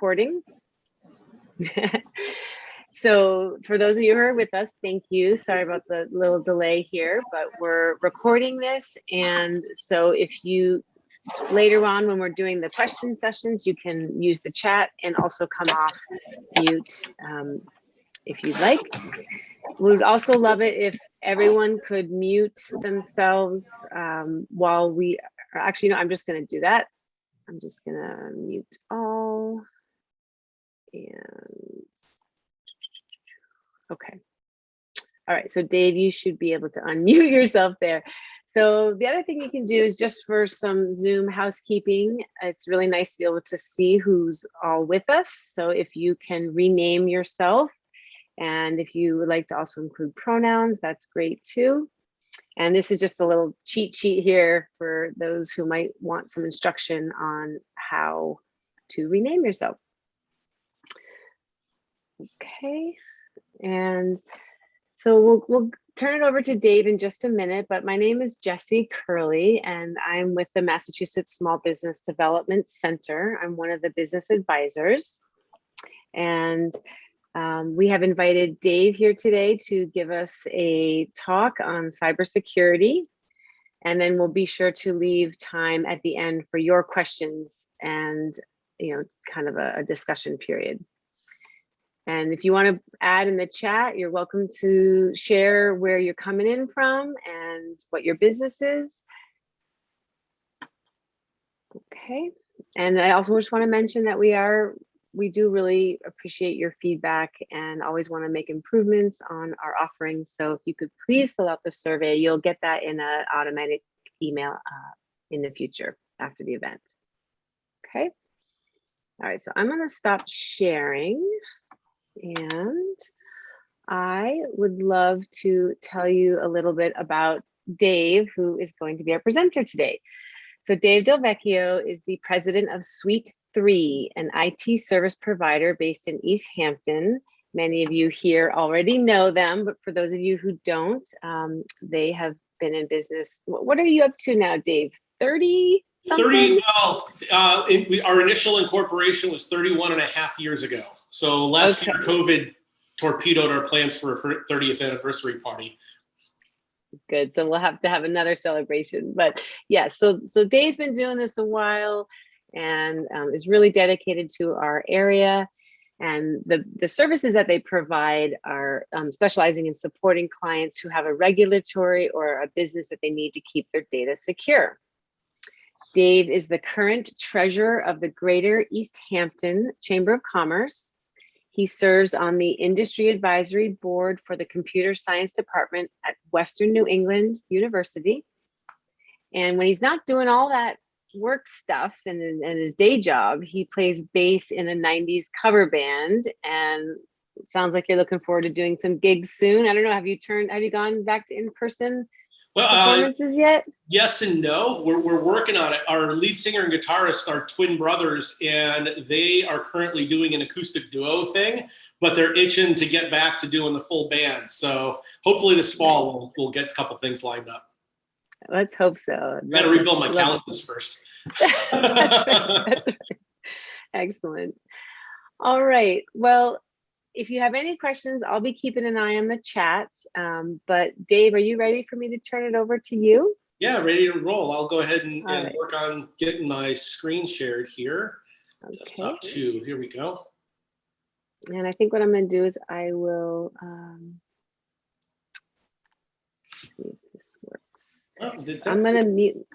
recording. So for those of you who are with us, thank you. Sorry about the little delay here, but we're recording this. And so if you, later on when we're doing the question sessions, you can use the chat and also come off mute if you'd like. We'd also love it if everyone could mute themselves while we are, actually, no, I'm just gonna do that. I'm just gonna mute all and okay. All right, so Dave, you should be able to unmute yourself there. So the other thing you can do is just for some Zoom housekeeping, it's really nice to be able to see who's all with us. So if you can rename yourself, and if you would like to also include pronouns, that's great too. And this is just a little cheat sheet here for those who might want some instruction on how to rename yourself. Okay, and so we'll turn it over to Dave in just a minute, but my name is Jessie Curley and I'm with the Massachusetts Small Business Development Center. I'm one of the business advisors, and we have invited Dave here today to give us a talk on cybersecurity, and then we'll be sure to leave time at the end for your questions and, you know, kind of a discussion period. And if you want to add in the chat, you're welcome to share where you're coming in from and what your business is. Okay. And I also just want to mention that we do really appreciate your feedback and always want to make improvements on our offerings. So if you could please fill out the survey, you'll get that in an automatic email in the future after the event. Okay. All right, so I'm going to stop sharing. And I would love to tell you a little bit about Dave, who is going to be our presenter today. So Dave Del Vecchio is the president of Suite 3, an IT service provider based in East Hampton. Many of you here already know them, but for those of you who don't, they have been in business. What are you up to now, Dave? 30? Something? 30, well, our initial incorporation was 31 and a half years ago. So last year, COVID torpedoed our plans for a 30th anniversary party. Good, so we'll have to have another celebration. But yeah, so Dave's been doing this a while and is really dedicated to our area. And the services that they provide are specializing in supporting clients who have a regulatory or a business that they need to keep their data secure. Dave is the current treasurer of the Greater East Hampton Chamber of Commerce. He serves on the Industry Advisory Board for the Computer Science Department at Western New England University. And when he's not doing all that work stuff and his day job, he plays bass in a 90s cover band. And it sounds like you're looking forward to doing some gigs soon. I don't know, have you gone back to in-person performances yet? Yes and no. We're working on it. Our lead singer and guitarist are twin brothers, and they are currently doing an acoustic duo thing, but they're itching to get back to doing the full band. So hopefully this fall we'll get a couple things lined up. Let's hope so. I gotta rebuild my calluses first. That's right. That's right. Excellent. All right. Well, if you have any questions, I'll be keeping an eye on the chat. But Dave, are you ready for me to turn it over to you? Yeah, ready to roll. I'll go ahead and right. work on getting my screen shared here. Okay. Desktop 2, here we go. And I think what I'm going to do is I will see if this works. Oh, I'm going to mute.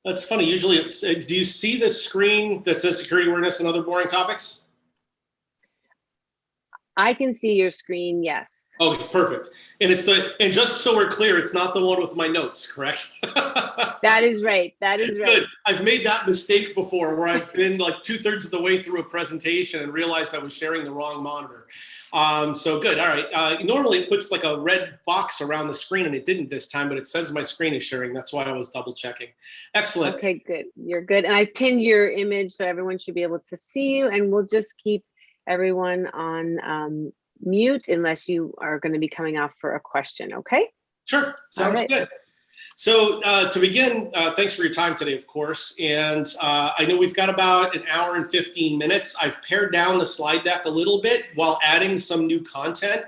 That's funny. Usually, do you see the screen that says security awareness and other boring topics? I can see your screen, yes. Okay, perfect. And and just so we're clear, it's not the one with my notes, correct? That is right. That is right. Good. I've made that mistake before where I've been like 2/3 of the way through a presentation and realized I was sharing the wrong monitor. So good. All right. Normally it puts like a red box around the screen, and it didn't this time, but it says my screen is sharing. That's why I was double checking. Excellent. Okay, good. You're good. And I pinned your image so everyone should be able to see you, and we'll just keep everyone on mute unless you are going to be coming off for a question. Okay. Sure. Sounds good. So to begin, thanks for your time today, of course. And I know we've got about an hour and 15 minutes. I've pared down the slide deck a little bit while adding some new content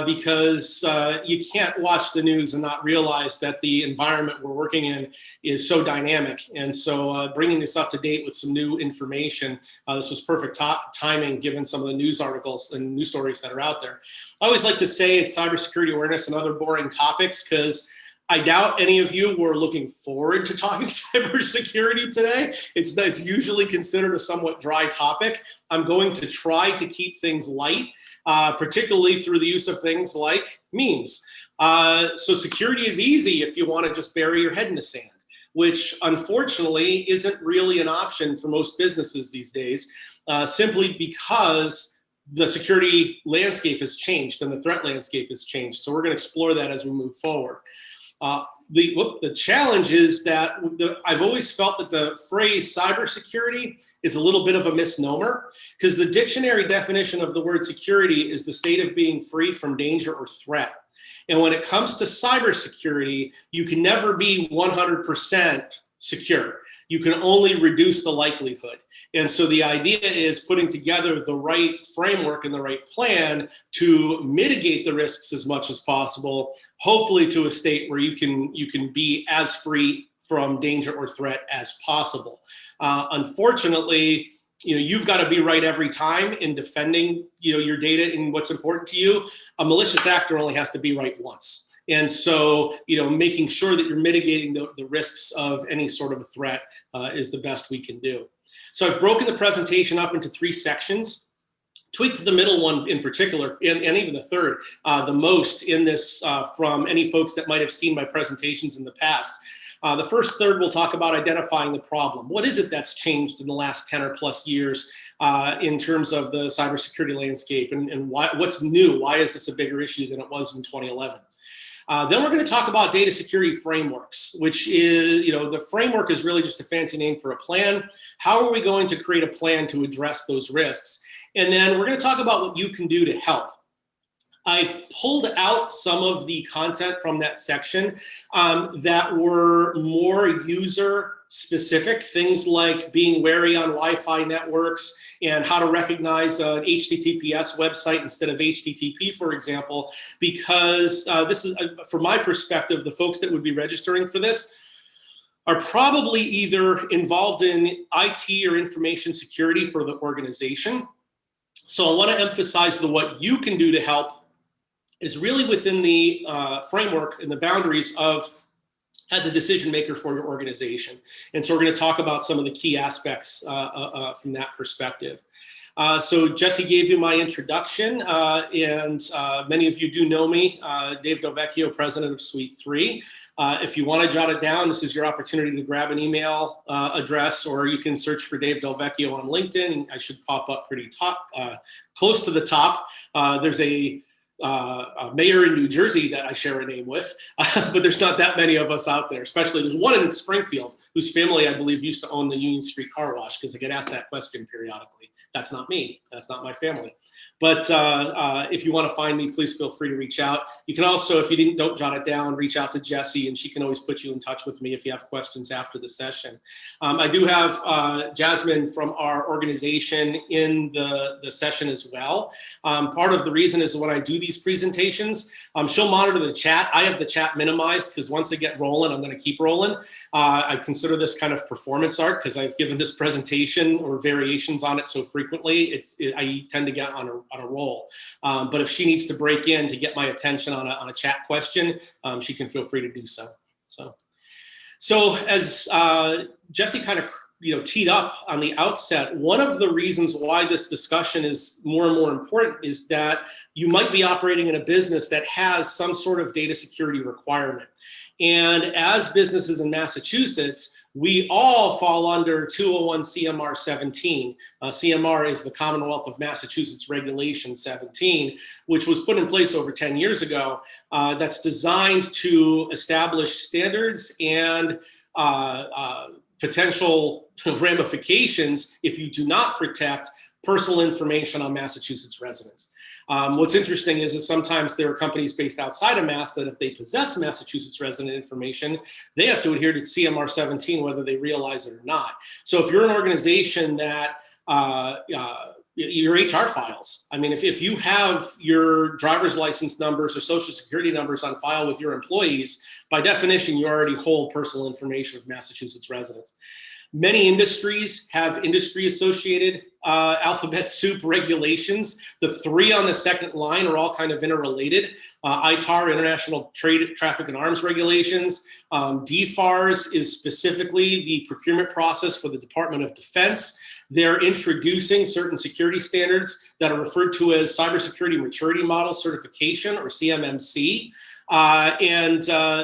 because you can't watch the news and not realize that the environment we're working in is so dynamic. And so bringing this up to date with some new information, this was perfect timing given some of the news articles and news stories that are out there. I always like to say it's cybersecurity awareness and other boring topics because I doubt any of you were looking forward to talking cybersecurity today. It's usually considered a somewhat dry topic. I'm going to try to keep things light, particularly through the use of things like memes. So security is easy if you want to just bury your head in the sand, which unfortunately isn't really an option for most businesses these days, simply because the security landscape has changed and the threat landscape has changed. So we're going to explore that as we move forward. The challenge is that I've always felt that the phrase cybersecurity is a little bit of a misnomer because the dictionary definition of the word security is the state of being free from danger or threat. And when it comes to cybersecurity, you can never be 100% secure. You can only reduce the likelihood. And so the idea is putting together the right framework and the right plan to mitigate the risks as much as possible, hopefully to a state where you can be as free from danger or threat as possible. Unfortunately, you've got to be right every time in defending your data and what's important to you. A malicious actor only has to be right once. And so, making sure that you're mitigating the risks of any sort of a threat is the best we can do. So I've broken the presentation up into 3 sections, tweaked the middle one in particular, and even the third, the most in this from any folks that might have seen my presentations in the past. The first third, we'll talk about identifying the problem. What is it that's changed in the last 10 or plus years in terms of the cybersecurity landscape and what's new? Why is this a bigger issue than it was in 2011? Then we're going to talk about data security frameworks, which is, the framework is really just a fancy name for a plan. How are we going to create a plan to address those risks? And then we're going to talk about what you can do to help. I've pulled out some of the content from that section that were more user specific, things like being wary on Wi-Fi networks and how to recognize an HTTPS website instead of HTTP, for example, because this is, from my perspective, the folks that would be registering for this are probably either involved in IT or information security for the organization. So I want to emphasize what you can do to help is really within the framework and the boundaries of as a decision maker for your organization. And so we're going to talk about some of the key aspects from that perspective. So Jesse gave you my introduction, and many of you do know me, Dave Delvecchio, president of Suite 3. If you want to jot it down, this is your opportunity to grab an email address, or you can search for Dave Delvecchio on LinkedIn. I should pop up pretty close to the top. There's a mayor in New Jersey that I share a name with, but there's not that many of us out there, especially there's one in Springfield whose family, I believe, used to own the Union Street Car Wash because I get asked that question periodically. That's not me. That's not my family. But if you want to find me, please feel free to reach out. You can also, if you don't jot it down, reach out to Jessie, and she can always put you in touch with me if you have questions after the session. I do have Jasmine from our organization in the session as well. Part of the reason is when I do these presentations, she'll monitor the chat. I have the chat minimized because once I get rolling, I'm going to keep rolling. I consider this kind of performance art because I've given this presentation or variations on it so frequently. I tend to get on a roll. But if she needs to break in to get my attention on a chat question, she can feel free to do so. So as Jesse kind of teed up on the outset, one of the reasons why this discussion is more and more important is that you might be operating in a business that has some sort of data security requirement. And as businesses in Massachusetts, we all fall under 201 CMR 17. CMR is the Commonwealth of Massachusetts Regulation 17, which was put in place over 10 years ago. That's designed to establish standards and potential ramifications if you do not protect personal information on Massachusetts residents. What's interesting is that sometimes there are companies based outside of Mass that if they possess Massachusetts resident information, they have to adhere to CMR 17, whether they realize it or not. So if you're an organization that your HR files, I mean, if you have your driver's license numbers or social security numbers on file with your employees, by definition, you already hold personal information of Massachusetts residents. Many industries have industry-associated alphabet soup regulations. The three on the second line are all kind of interrelated. ITAR, International Traffic and Arms Regulations. DFARS is specifically the procurement process for the Department of Defense. They're introducing certain security standards that are referred to as Cybersecurity Maturity Model Certification, or CMMC.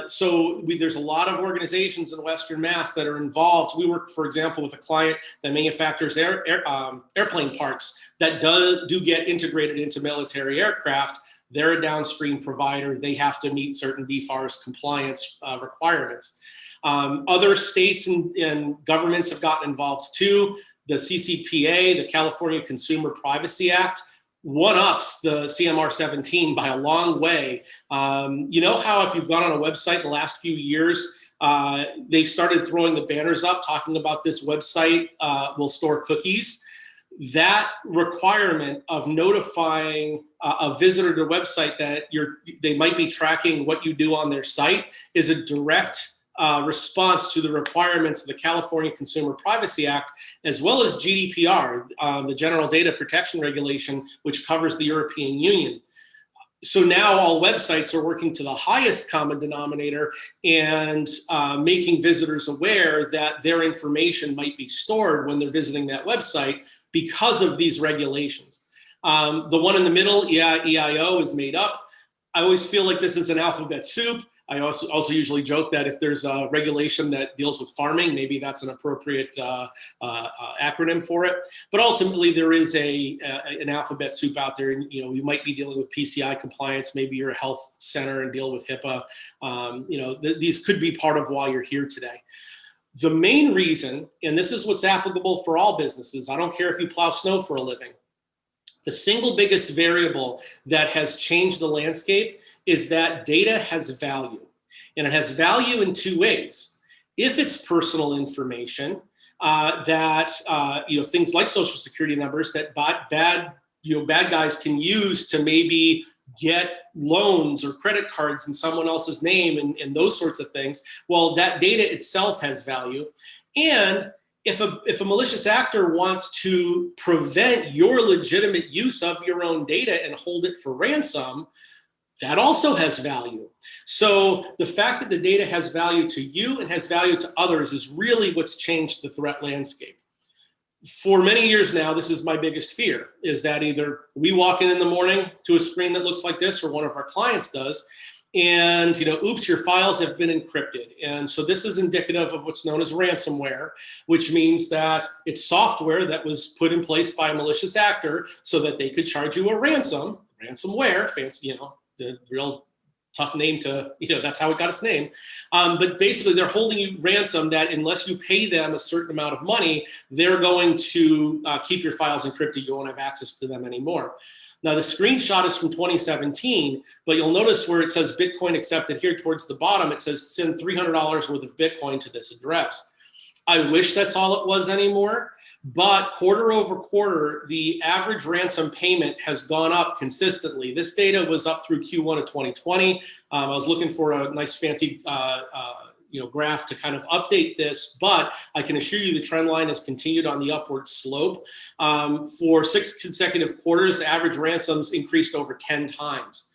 So there's a lot of organizations in Western Mass that are involved. We work, for example, with a client that manufactures airplane parts that do get integrated into military aircraft. They're a downstream provider. They have to meet certain DFARS compliance requirements. Other states and governments have gotten involved too. The CCPA, the California Consumer Privacy Act, one-ups the CMR 17 by a long way. You know how if you've gone on a website in the last few years, they've started throwing the banners up talking about this website will store cookies? That requirement of notifying a visitor to a website that they might be tracking what you do on their site is a direct response to the requirements of the California Consumer Privacy Act, as well as GDPR, the General Data Protection Regulation, which covers the European Union. So now all websites are working to the highest common denominator and making visitors aware that their information might be stored when they're visiting that website because of these regulations. The one in the middle, EIO, is made up. I always feel like this is an alphabet soup. I also usually joke that if there's a regulation that deals with farming, maybe that's an appropriate acronym for it. But ultimately, there is an alphabet soup out there, and you might be dealing with PCI compliance. Maybe you're a health center and deal with HIPAA. These could be part of why you're here today. The main reason, and this is what's applicable for all businesses, I don't care if you plow snow for a living, the single biggest variable that has changed the landscape is that data has value. And it has value in two ways. If it's personal information, things like social security numbers that bad guys can use to maybe get loans or credit cards in someone else's name and those sorts of things, well, that data itself has value. And if a malicious actor wants to prevent your legitimate use of your own data and hold it for ransom, that also has value. So the fact that the data has value to you and has value to others is really what's changed the threat landscape. For many years now, this is my biggest fear, is that either we walk in the morning to a screen that looks like this, or one of our clients does, and oops, your files have been encrypted. And so this is indicative of what's known as ransomware, which means that it's software that was put in place by a malicious actor so that they could charge you a ransomware, fancy, the real tough name to, that's how it got its name. But basically they're holding you ransom that unless you pay them a certain amount of money, they're going to keep your files encrypted. You won't have access to them anymore. Now the screenshot is from 2017, but you'll notice where it says Bitcoin accepted here towards the bottom, it says send $300 worth of Bitcoin to this address. I wish that's all it was anymore, but quarter over quarter, the average ransom payment has gone up consistently. This data was up through Q1 of 2020. I was looking for a nice fancy graph to kind of update this, but I can assure you the trend line has continued on the upward slope. For 6 consecutive quarters, average ransoms increased over 10 times.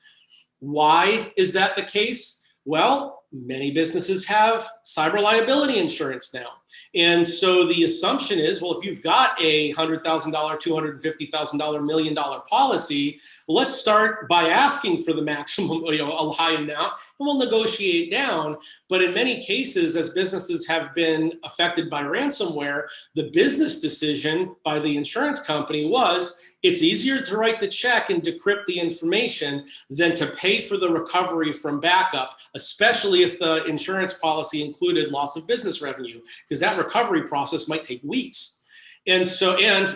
Why is that the case? Well, many businesses have cyber liability insurance now. And so the assumption is, well, if you've got a $100,000, $250,000, $1 million policy, let's start by asking for the maximum, a high amount, and we'll negotiate down. But in many cases, as businesses have been affected by ransomware, the business decision by the insurance company was, it's easier to write the check and decrypt the information than to pay for the recovery from backup, especially if the insurance policy included loss of business revenue, because that recovery process might take weeks. And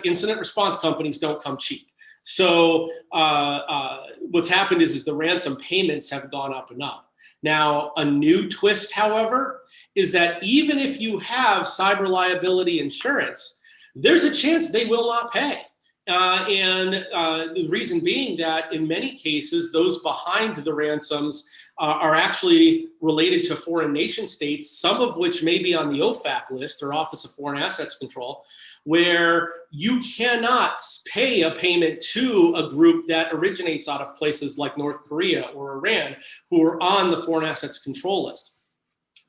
incident response companies don't come cheap. So what's happened is the ransom payments have gone up and up. Now, a new twist, however, is that even if you have cyber liability insurance, there's a chance they will not pay. The reason being that in many cases, those behind the ransoms are actually related to foreign nation states, some of which may be on the OFAC list, or Office of Foreign Assets Control, where you cannot pay a payment to a group that originates out of places like North Korea or Iran, who are on the Foreign Assets Control list.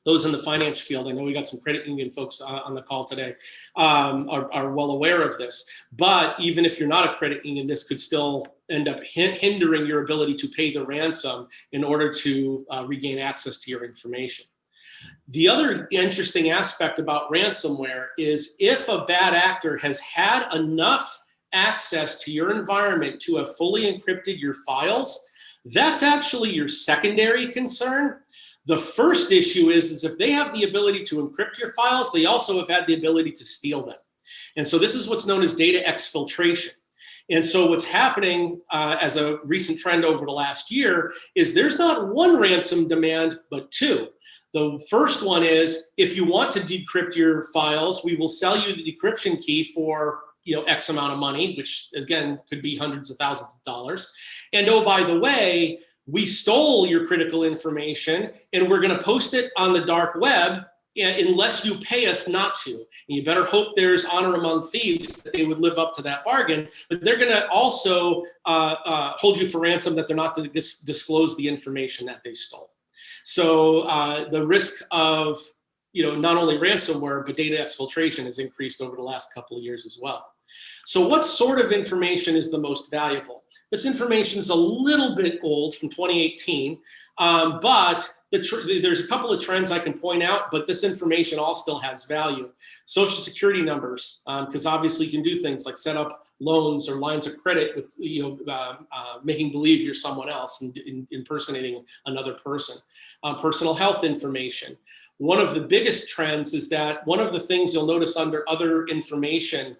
Those in the finance field, I know we got some credit union folks on the call today, are well aware of this. But even if you're not a credit union, this could still end up hindering your ability to pay the ransom in order to regain access to your information. The other interesting aspect about ransomware is if a bad actor has had enough access to your environment to have fully encrypted your files, that's actually your secondary concern. The first issue is if they have the ability to encrypt your files, they also have had the ability to steal them. And so this is what's known as data exfiltration. And so what's happening as a recent trend over the last year is there's not one ransom demand, but two. The first one is, if you want to decrypt your files, we will sell you the decryption key for X amount of money, which again could be hundreds of thousands of dollars. And oh, by the way, we stole your critical information and we're going to post it on the dark web unless you pay us not to. And you better hope there's honor among thieves that they would live up to that bargain. But they're going to also hold you for ransom that they're not going to disclose the information that they stole. So the risk of not only ransomware, but data exfiltration has increased over the last couple of years as well. So what sort of information is the most valuable? This information is a little bit old, from 2018, but there's a couple of trends I can point out, but this information all still has value. Social security numbers, because obviously you can do things like set up loans or lines of credit with making believe you're someone else and impersonating another person. Personal health information. One of the biggest trends is that one of the things you'll notice under other information,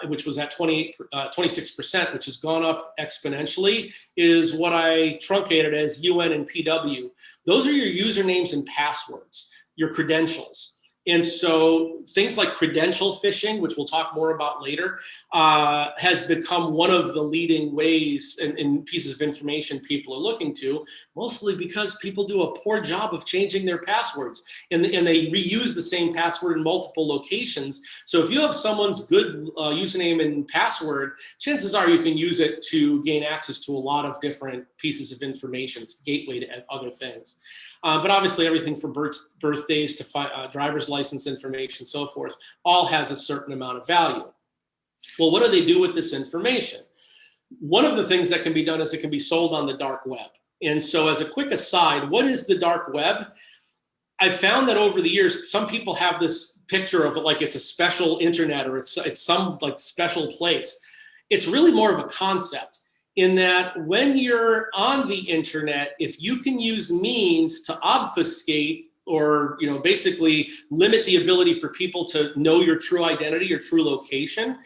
which was at 26%, which has gone up exponentially, is what I truncated as UN and PW. Those are your usernames and passwords, your credentials. And so things like credential phishing, which we'll talk more about later, has become one of the leading ways and pieces of information people are looking to, mostly because people do a poor job of changing their passwords and they reuse the same password in multiple locations. So if you have someone's good username and password, chances are you can use it to gain access to a lot of different pieces of information. It's the gateway to other things. But obviously everything from birthdays to driver's license information, so forth, all has a certain amount of value. Well, what do they do with this information? One of the things that can be done is it can be sold on the dark web. And so as a quick aside, what is the dark web? I found that over the years, some people have this picture of it like it's a special internet or it's some like special place. It's really more of a concept, in that when you're on the internet, if you can use means to obfuscate or basically limit the ability for people to know your true identity or true location,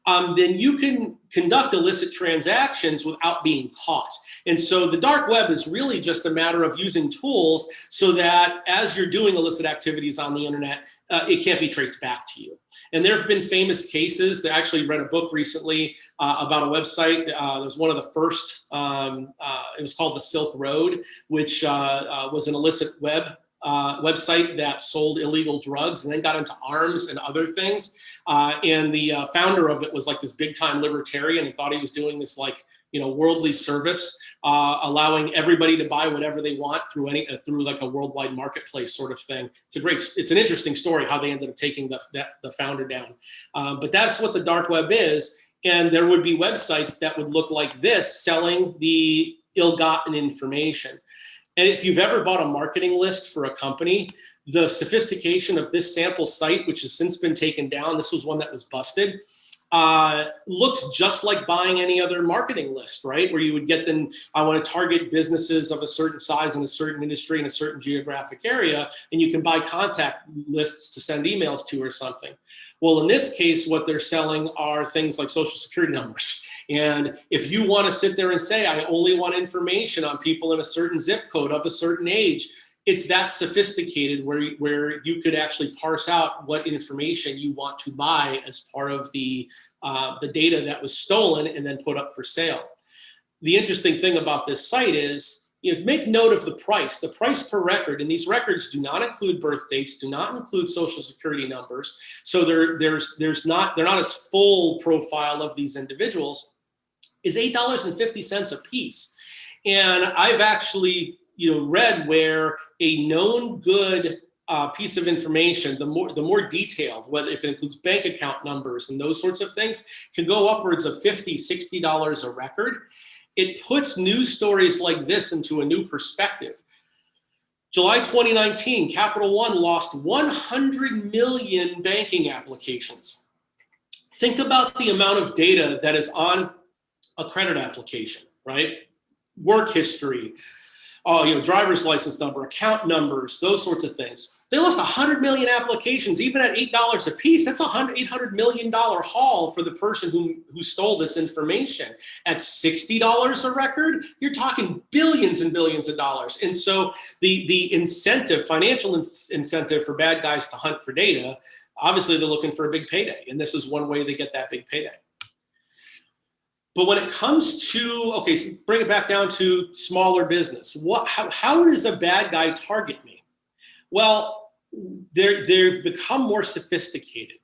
then you can conduct illicit transactions without being caught. And so the dark web is really just a matter of using tools so that as you're doing illicit activities on the internet, it can't be traced back to you. And there have been famous cases. I actually read a book recently about a website. It was one of the first, it was called The Silk Road, which was an illicit website that sold illegal drugs and then got into arms and other things. And the founder of it was like this big time libertarian and thought he was doing this like, worldly service, allowing everybody to buy whatever they want through like a worldwide marketplace sort of thing. It's an interesting story how they ended up taking the founder down. But that's what the dark web is. And there would be websites that would look like this, selling the ill-gotten information. And if you've ever bought a marketing list for a company, the sophistication of this sample site, which has since been taken down, this was one that was busted, looks just like buying any other marketing list, right? Where you would get them, I want to target businesses of a certain size in a certain industry in a certain geographic area, and you can buy contact lists to send emails to or something. Well, in this case, what they're selling are things like social security numbers. And if you want to sit there and say, I only want information on people in a certain zip code of a certain age, it's that sophisticated where you could actually parse out what information you want to buy as part of the data that was stolen and then put up for sale. The interesting thing about this site is, make note of the price per record, and these records do not include birth dates, do not include social security numbers. So they're not as full profile of these individuals, is $8.50 a piece. And I've actually read where a known good piece of information, the more detailed, whether if it includes bank account numbers and those sorts of things, can go upwards of $50, $60 a record. It puts news stories like this into a new perspective. July 2019, Capital One lost 100 million banking applications. Think about the amount of data that is on a credit application, right? Work history, driver's license number, account numbers, those sorts of things. They lost 100 million applications, even at $8 a piece. That's $800 million haul for the person who stole this information. At $60 a record, you're talking billions and billions of dollars. And so the incentive, financial incentive for bad guys to hunt for data, obviously they're looking for a big payday. And this is one way they get that big payday. But when it comes to, so bring it back down to smaller business. How does a bad guy target me? Well, they've become more sophisticated.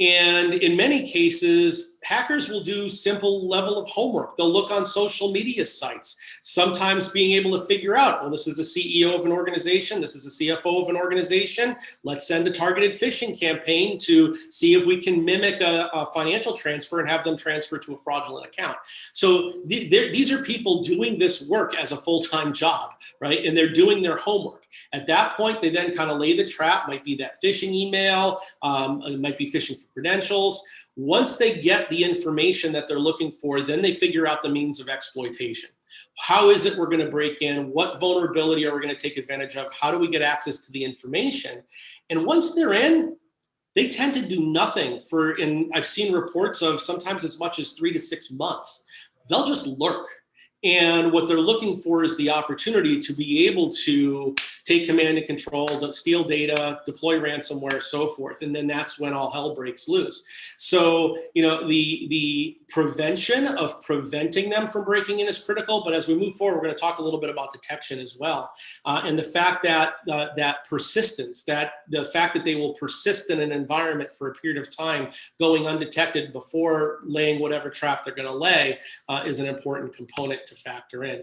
And in many cases, hackers will do simple level of homework. They'll look on social media sites, sometimes being able to figure out, well, this is a CEO of an organization, this is a CFO of an organization. Let's send a targeted phishing campaign to see if we can mimic a financial transfer and have them transfer to a fraudulent account. So these are people doing this work as a full-time job, right? And they're doing their homework. At that point, they then kind of lay the trap, might be that phishing email, it might be phishing for credentials. Once they get the information that they're looking for, then they figure out the means of exploitation. How is it we're going to break in? What vulnerability are we going to take advantage of? How do we get access to the information? And once they're in, they tend to do nothing and I've seen reports of sometimes as much as 3 to 6 months. They'll just lurk. And what they're looking for is the opportunity to be able to take command and control, to steal data, deploy ransomware, so forth. And then that's when all hell breaks loose. So, the prevention of preventing them from breaking in is critical. But as we move forward, we're going to talk a little bit about detection as well. And the fact that that persistence, the fact that they will persist in an environment for a period of time, going undetected before laying whatever trap they're going to lay, is an important component to factor in.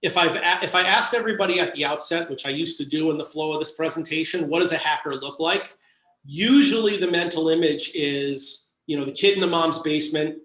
If I asked everybody at the outset, which I used to do in the flow of this presentation, what does a hacker look like? Usually the mental image is, the kid in the mom's basement,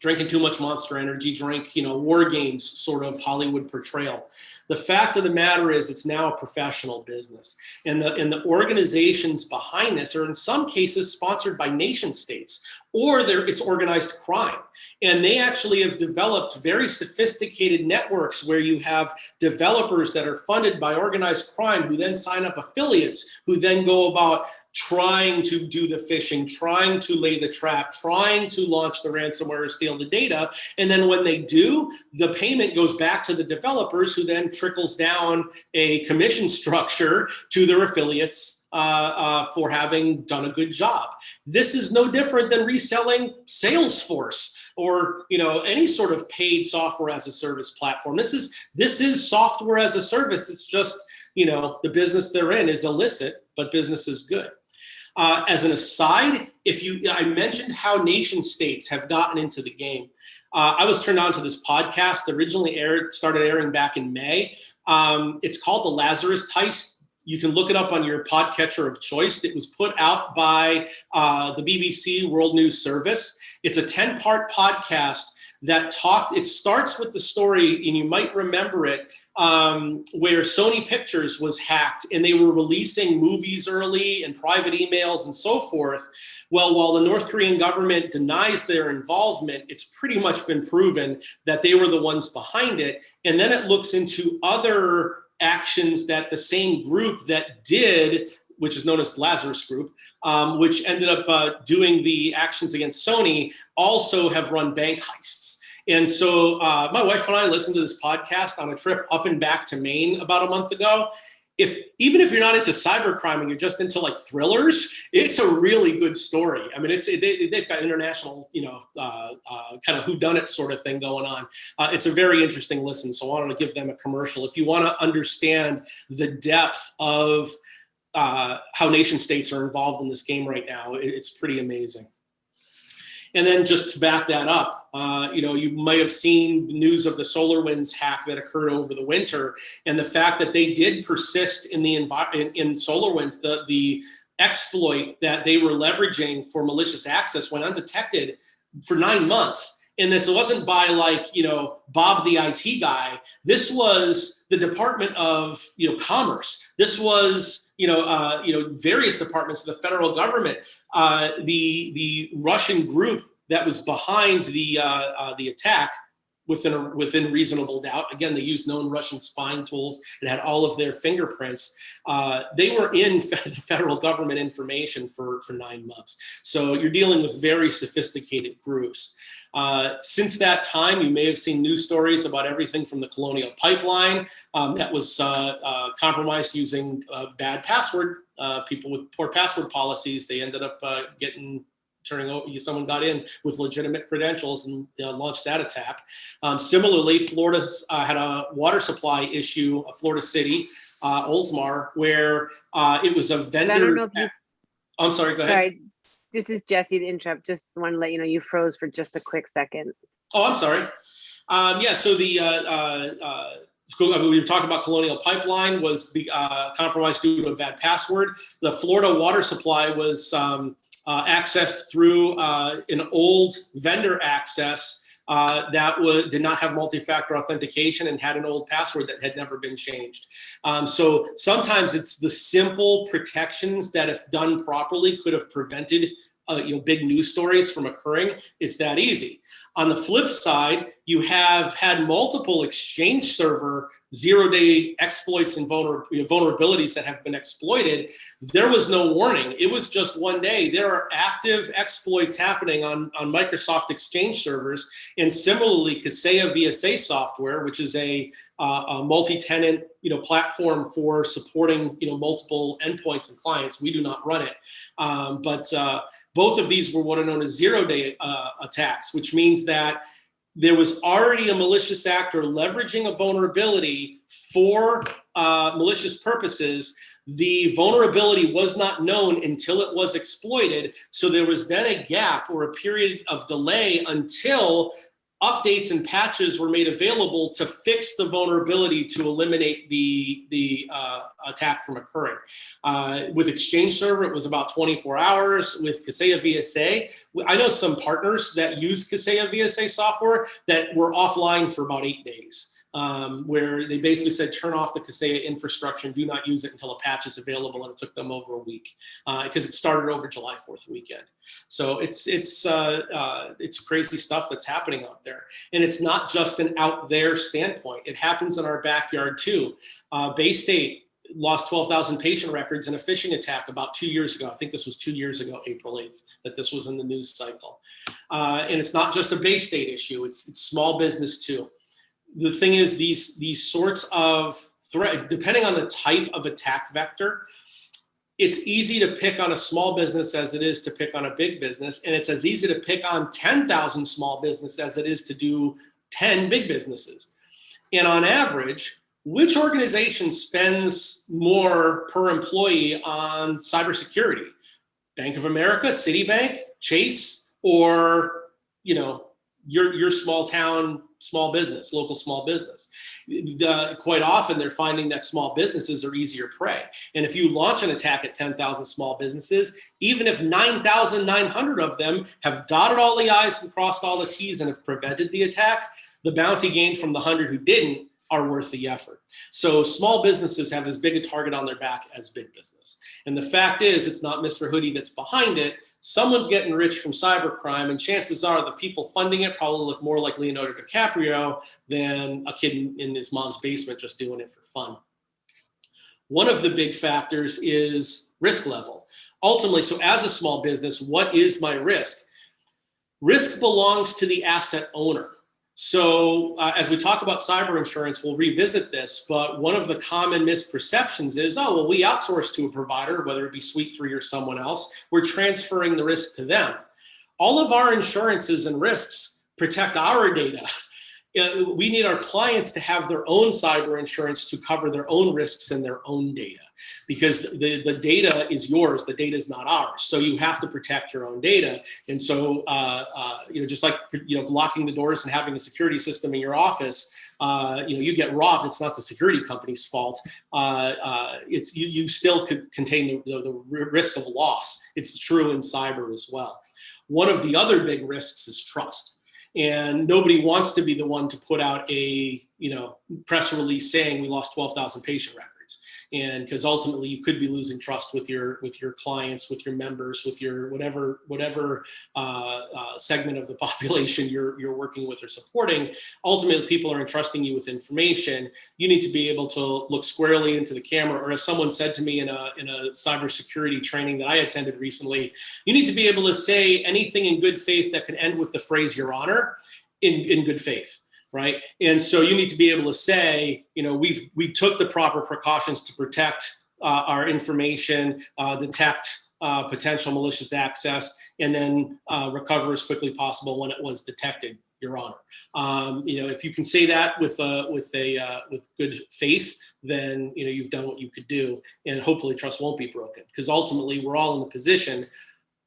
drinking too much Monster Energy drink, war games sort of Hollywood portrayal. The fact of the matter is it's now a professional business. And the organizations behind this are in some cases sponsored by nation states, or it's organized crime. And they actually have developed very sophisticated networks where you have developers that are funded by organized crime who then sign up affiliates who then go about trying to do the phishing, trying to lay the trap, trying to launch the ransomware or steal the data. And then when they do, the payment goes back to the developers who then trickles down a commission structure to their affiliates for having done a good job. This is no different than reselling Salesforce or any sort of paid software as a service platform. This is software as a service. It's just the business they're in is illicit, but business is good. As an aside, I mentioned how nation states have gotten into the game. I was turned on to this podcast, originally started airing back in May. It's called The Lazarus Heist. You can look it up on your podcatcher of choice. It was put out by the BBC World News Service. It's a 10-part podcast that it starts with the story, and you might remember it, where Sony Pictures was hacked and they were releasing movies early and private emails and so forth. Well, while the North Korean government denies their involvement, it's pretty much been proven that they were the ones behind it. And then it looks into other actions that the same group that did, which is known as Lazarus Group, which ended up doing the actions against Sony, also have run bank heists. And so my wife and I listened to this podcast on a trip up and back to Maine about a month ago. Even if you're not into cybercrime and you're just into like thrillers, it's a really good story. I mean, they've got international, kind of whodunit sort of thing going on. It's a very interesting listen. So I wanted to give them a commercial. If you want to understand the depth of how nation states are involved in this game right now, it's pretty amazing. And then just to back that up, you may have seen news of the SolarWinds hack that occurred over the winter, and the fact that they did persist in in SolarWinds, the exploit that they were leveraging for malicious access went undetected for 9 months. And this wasn't by Bob the IT guy. This was the Department of Commerce. This was various departments of the federal government. The Russian group that was behind the attack, within reasonable doubt. Again, they used known Russian spying tools. It had all of their fingerprints. They were in the federal government information for 9 months. So you're dealing with very sophisticated groups. Since that time, you may have seen news stories about everything from the Colonial Pipeline that was compromised using bad password. People with poor password policies, they ended up someone got in with legitimate credentials and launched that attack. Similarly, Florida's had a water supply issue, Florida City, Oldsmar, where it was a vendor. I'm sorry, go ahead. Sorry. This is Jesse to interrupt. Just want to let you know you froze for just a quick second. Oh, I'm sorry. So we were talking about Colonial Pipeline was compromised due to a bad password. The Florida water supply was accessed through an old vendor access that did not have multi-factor authentication and had an old password that had never been changed. So sometimes it's the simple protections that, if done properly, could have prevented big news stories from occurring. It's that easy. On the flip side, you have had multiple Exchange server zero-day exploits and vulnerabilities that have been exploited. There was no warning. It was just one day. There are active exploits happening on Microsoft Exchange servers, and similarly, Ccpa VSA software, which is a multi-tenant platform for supporting multiple endpoints and clients. We do not run it, but both of these were what are known as zero-day attacks, which means that there was already a malicious actor leveraging a vulnerability for malicious purposes. The vulnerability was not known until it was exploited. So there was then a gap or a period of delay until updates and patches were made available to fix the vulnerability to eliminate the attack from occurring. With Exchange Server, it was about 24 hours. With Ccpa VSA, I know some partners that use Ccpa VSA software that were offline for about 8 days. Where they basically said, turn off the Ccpa infrastructure and do not use it until a patch is available, and it took them over a week because it started over July 4th weekend. So it's crazy stuff that's happening out there, and it's not just an out there standpoint. It happens in our backyard too. Bay State lost 12,000 patient records in a phishing attack about 2 years ago. I think this was 2 years ago, April 8th, that this was in the news cycle. And it's not just a Bay State issue; it's small business too. The thing is, these sorts of threat, depending on the type of attack vector, it's easy to pick on a small business as it is to pick on a big business. And it's as easy to pick on 10,000 small business as it is to do 10 big businesses. And on average, which organization spends more per employee on cybersecurity? Bank of America, Citibank, Chase, or, your small town, small business, local small business. Quite often they're finding that small businesses are easier prey. And if you launch an attack at 10,000 small businesses, even if 9,900 of them have dotted all the I's and crossed all the T's and have prevented the attack, the bounty gained from the 100 who didn't are worth the effort. So small businesses have as big a target on their back as big business. And the fact is, it's not Mr. Hoodie that's behind it. Someone's getting rich from cybercrime, and chances are the people funding it probably look more like Leonardo DiCaprio than a kid in his mom's basement just doing it for fun. One of the big factors is risk level. Ultimately, so as a small business, what is my risk? Risk belongs to the asset owner. So as we talk about cyber insurance, we'll revisit this, but one of the common misperceptions is, oh, well, we outsource to a provider, whether it be Suite 3 or someone else, we're transferring the risk to them. All of our insurances and risks protect our data. We need our clients to have their own cyber insurance to cover their own risks and their own data, because the data is yours. The data is not ours. So you have to protect your own data. And so, just like, locking the doors and having a security system in your office, you get robbed. It's not the security company's fault. It's you still could contain the risk of loss. It's true in cyber as well. One of the other big risks is trust. And nobody wants to be the one to put out a press release saying we lost 12,000 patient records. And because ultimately you could be losing trust with your clients, with your members, with your whatever segment of the population you're working with or supporting. Ultimately, people are entrusting you with information. You need to be able to look squarely into the camera, or as someone said to me in a cybersecurity training that I attended recently, you need to be able to say anything in good faith that can end with the phrase "Your Honor" in good faith. Right. And so you need to be able to say, we took the proper precautions to protect our information, detect potential malicious access, and then recover as quickly as possible when it was detected, Your Honor. If you can say that with good faith, then you've done what you could do, and hopefully trust won't be broken. Because ultimately, we're all in the position.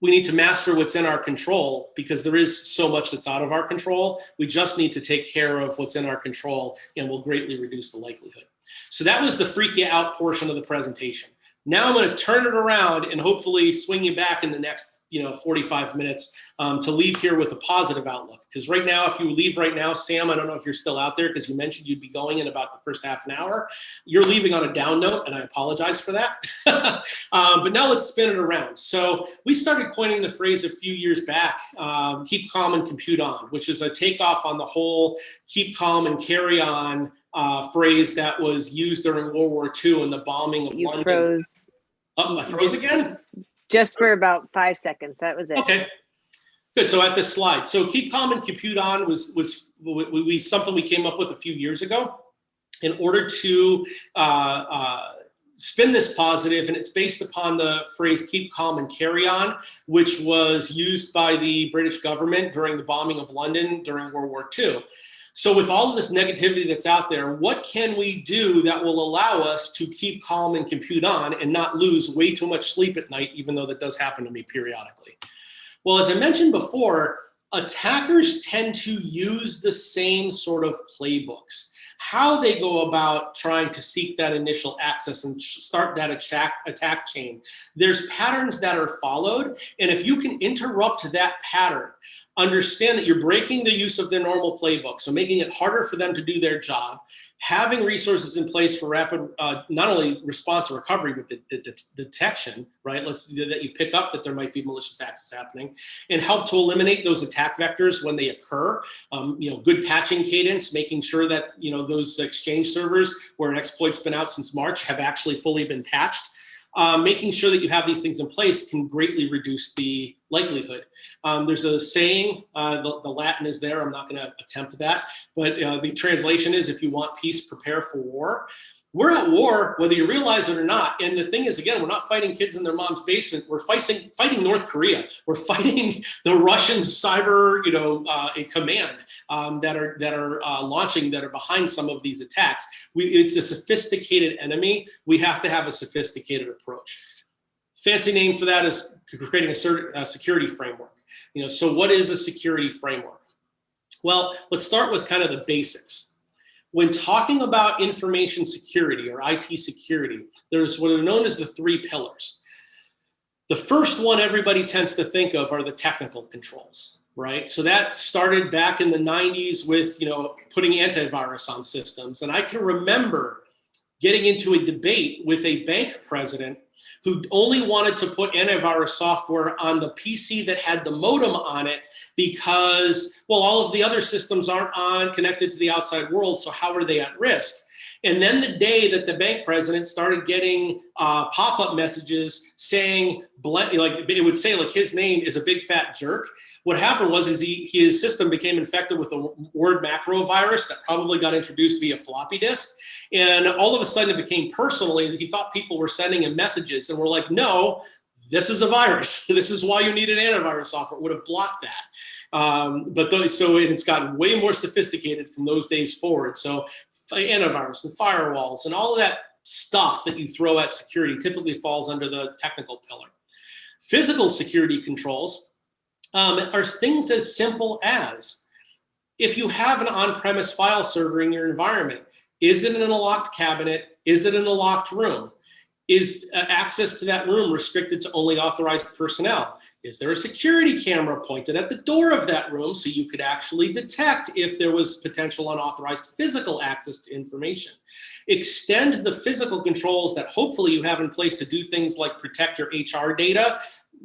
We need to master what's in our control, because there is so much that's out of our control. We just need to take care of what's in our control, and we'll greatly reduce the likelihood. So that was the freak you out portion of the presentation. Now I'm going to turn it around and hopefully swing you back in the next 45 minutes to leave here with a positive outlook. Because right now, if you leave right now, Sam, I don't know if you're still out there, because you mentioned you'd be going in about the first half an hour. You're leaving on a down note, and I apologize for that. But now let's spin it around. So we started coining the phrase a few years back, keep calm and compute on, which is a takeoff on the whole keep calm and carry on phrase that was used during World War II and the bombing of London. Froze. Oh, I froze again? Just for about 5 seconds. That was it. Okay. Good. So at this slide, so keep calm and compute on was something we came up with a few years ago in order to spin this positive, and it's based upon the phrase keep calm and carry on, which was used by the British government during the bombing of London during World War II. So with all of this negativity that's out there, what can we do that will allow us to keep calm and compute on and not lose way too much sleep at night, even though that does happen to me periodically? Well, as I mentioned before, attackers tend to use the same sort of playbooks. How they go about trying to seek that initial access and start that attack chain. There's patterns that are followed, and if you can interrupt that pattern, understand that you're breaking the use of their normal playbook, so making it harder for them to do their job, having resources in place for rapid, not only response and recovery, but the detection, right? That you pick up that there might be malicious access happening, and help to eliminate those attack vectors when they occur. Good patching cadence, making sure that those Exchange servers where an exploit's been out since March have actually fully been patched. Making sure that you have these things in place can greatly reduce the likelihood. There's a saying, the Latin is there, I'm not going to attempt that, but the translation is, if you want peace, prepare for war. We're at war, whether you realize it or not. And the thing is, again, we're not fighting kids in their mom's basement. We're fighting North Korea. We're fighting the Russian cyber, command that are launching, that are behind some of these attacks. It's a sophisticated enemy. We have to have a sophisticated approach. Fancy name for that is creating a security framework. So what is a security framework? Well, let's start with kind of the basics. When talking about information security or IT security, there's what are known as the 3 pillars. The first one everybody tends to think of are the technical controls, right? So that started back in the 90s with, putting antivirus on systems. And I can remember getting into a debate with a bank president who only wanted to put antivirus software on the PC that had the modem on it because, well, all of the other systems aren't connected to the outside world, so how are they at risk? And then the day that the bank president started getting pop-up messages saying, like it would say like his name is a big fat jerk, what happened was his system became infected with a word macro virus that probably got introduced via floppy disk. And all of a sudden it became personal. He thought people were sending him messages, and we're like, no, this is a virus. This is why you need an antivirus software. It would have blocked that. So it's gotten way more sophisticated from those days forward. So antivirus and firewalls and all of that stuff that you throw at security typically falls under the technical pillar. Physical security controls are things as simple as, if you have an on-premise file server in your environment, is it in a locked cabinet? Is it in a locked room? Is access to that room restricted to only authorized personnel? Is there a security camera pointed at the door of that room so you could actually detect if there was potential unauthorized physical access to information? Extend the physical controls that hopefully you have in place to do things like protect your HR data.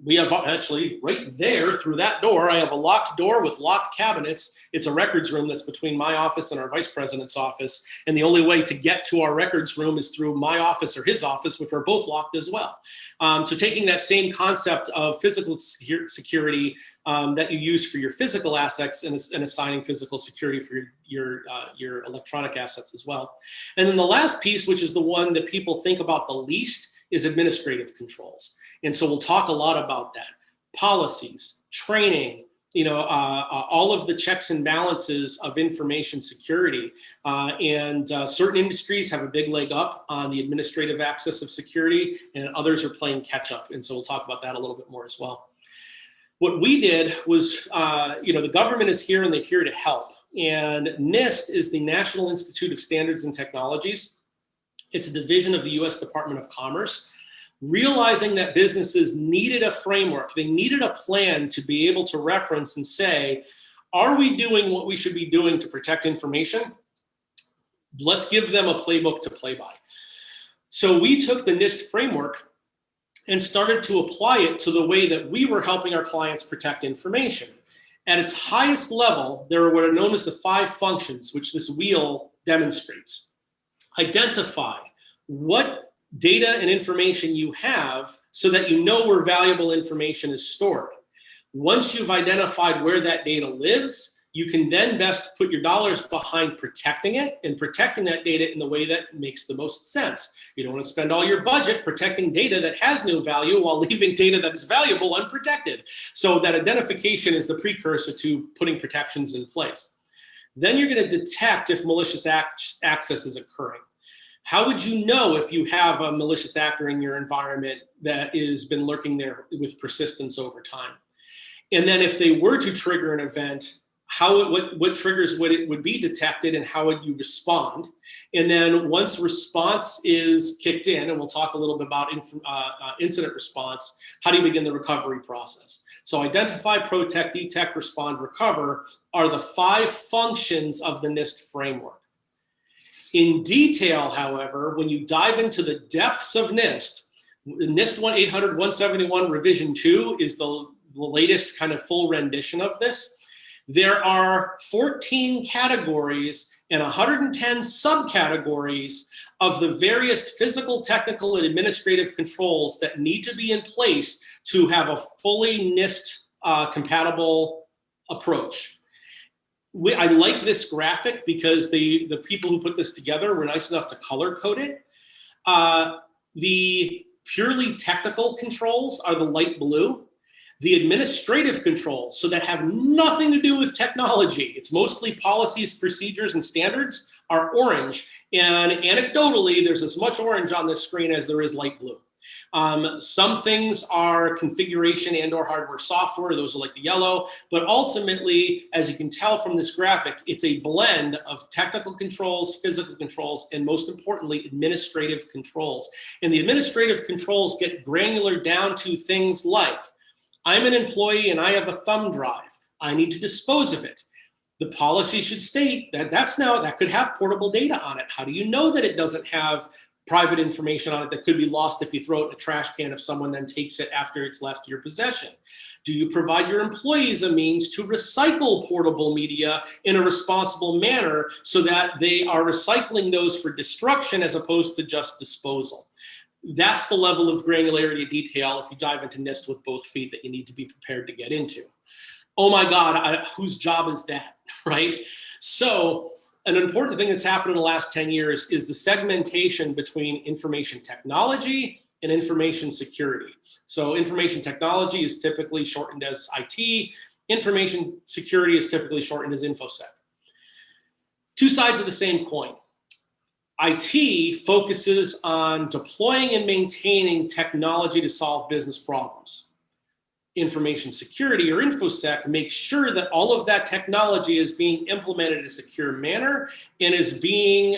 We have actually right there through that door, I have a locked door with locked cabinets. It's a records room that's between my office and our vice president's office. And the only way to get to our records room is through my office or his office, which are both locked as well. So taking that same concept of physical security that you use for your physical assets and assigning physical security for your electronic assets as well. And then the last piece, which is the one that people think about the least, is administrative controls. And so we'll talk a lot about that. Policies, training, all of the checks and balances of information security. Certain industries have a big leg up on the administrative access of security, and others are playing catch up. And so we'll talk about that a little bit more as well. What we did was, the government is here and they're here to help. And Nist is the National Institute of Standards and Technologies. It's a division of the US Department of Commerce. Realizing that businesses needed a framework, they needed a plan to be able to reference and say, are we doing what we should be doing to protect information? Let's give them a playbook to play by. So we took the Nist framework and started to apply it to the way that we were helping our clients protect information. At its highest level, there are what are known as the 5 functions, which this wheel demonstrates. Identify what data and information you have so that you know where valuable information is stored. Once you've identified where that data lives, you can then best put your dollars behind protecting it and protecting that data in the way that makes the most sense. You don't want to spend all your budget protecting data that has no value while leaving data that is valuable unprotected. So that identification is the precursor to putting protections in place. Then you're going to detect if malicious access is occurring. How would you know if you have a malicious actor in your environment that has been lurking there with persistence over time? And then if they were to trigger an event, what triggers would be detected and how would you respond? And then once response is kicked in, and we'll talk a little bit about incident response, how do you begin the recovery process? So identify, protect, detect, respond, recover are the 5 functions of the Nist framework. In detail, however, when you dive into the depths of Nist, Nist 800-171 revision 2 is the latest kind of full rendition of this. There are 14 categories and 110 subcategories of the various physical, technical, and administrative controls that need to be in place to have a fully Nist compatible approach. I like this graphic because the people who put this together were nice enough to color code it. The purely technical controls are the light blue. The administrative controls, so that have nothing to do with technology, it's mostly policies, procedures, and standards, are orange. And anecdotally, there's as much orange on this screen as there is light blue. Some things are configuration and or hardware software. Those are like the yellow, but ultimately, as you can tell from this graphic, it's a blend of technical controls, physical controls, and most importantly, administrative controls. And the administrative controls get granular down to things like, I'm an employee and I have a thumb drive. I need to dispose of it. The policy should state that that could have portable data on it. How do you know that it doesn't have private information on it that could be lost if you throw it in a trash can if someone then takes it after it's left your possession? Do you provide your employees a means to recycle portable media in a responsible manner so that they are recycling those for destruction as opposed to just disposal? That's the level of granularity detail, if you dive into Nist with both feet, that you need to be prepared to get into. Oh my God, whose job is that, right? So an important thing that's happened in the last 10 years is the segmentation between information technology and information security. So information technology is typically shortened as IT. Information security is typically shortened as InfoSec. Two sides of the same coin. IT focuses on deploying and maintaining technology to solve business problems. Information security, or InfoSec, makes sure that all of that technology is being implemented in a secure manner and is being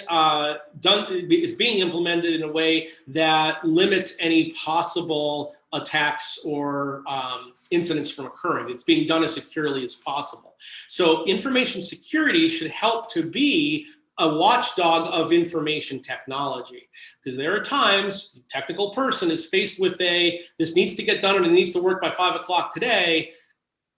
implemented in a way that limits any possible attacks or incidents from occurring. It's being done as securely as possible. So information security should help to be a watchdog of information technology, because there are times the technical person is faced with this needs to get done and it needs to work by 5 o'clock today.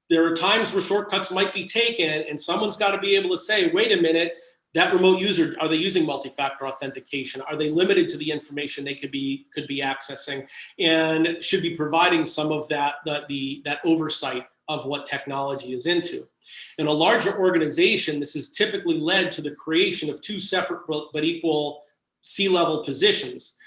There are times where shortcuts might be taken and someone's got to be able to say, wait a minute, that remote user, are they using multi-factor authentication? Are they limited to the information they could be accessing, and should be providing some of that oversight of what technology is into. In a larger organization, this has typically led to the creation of two separate but equal C-level positions: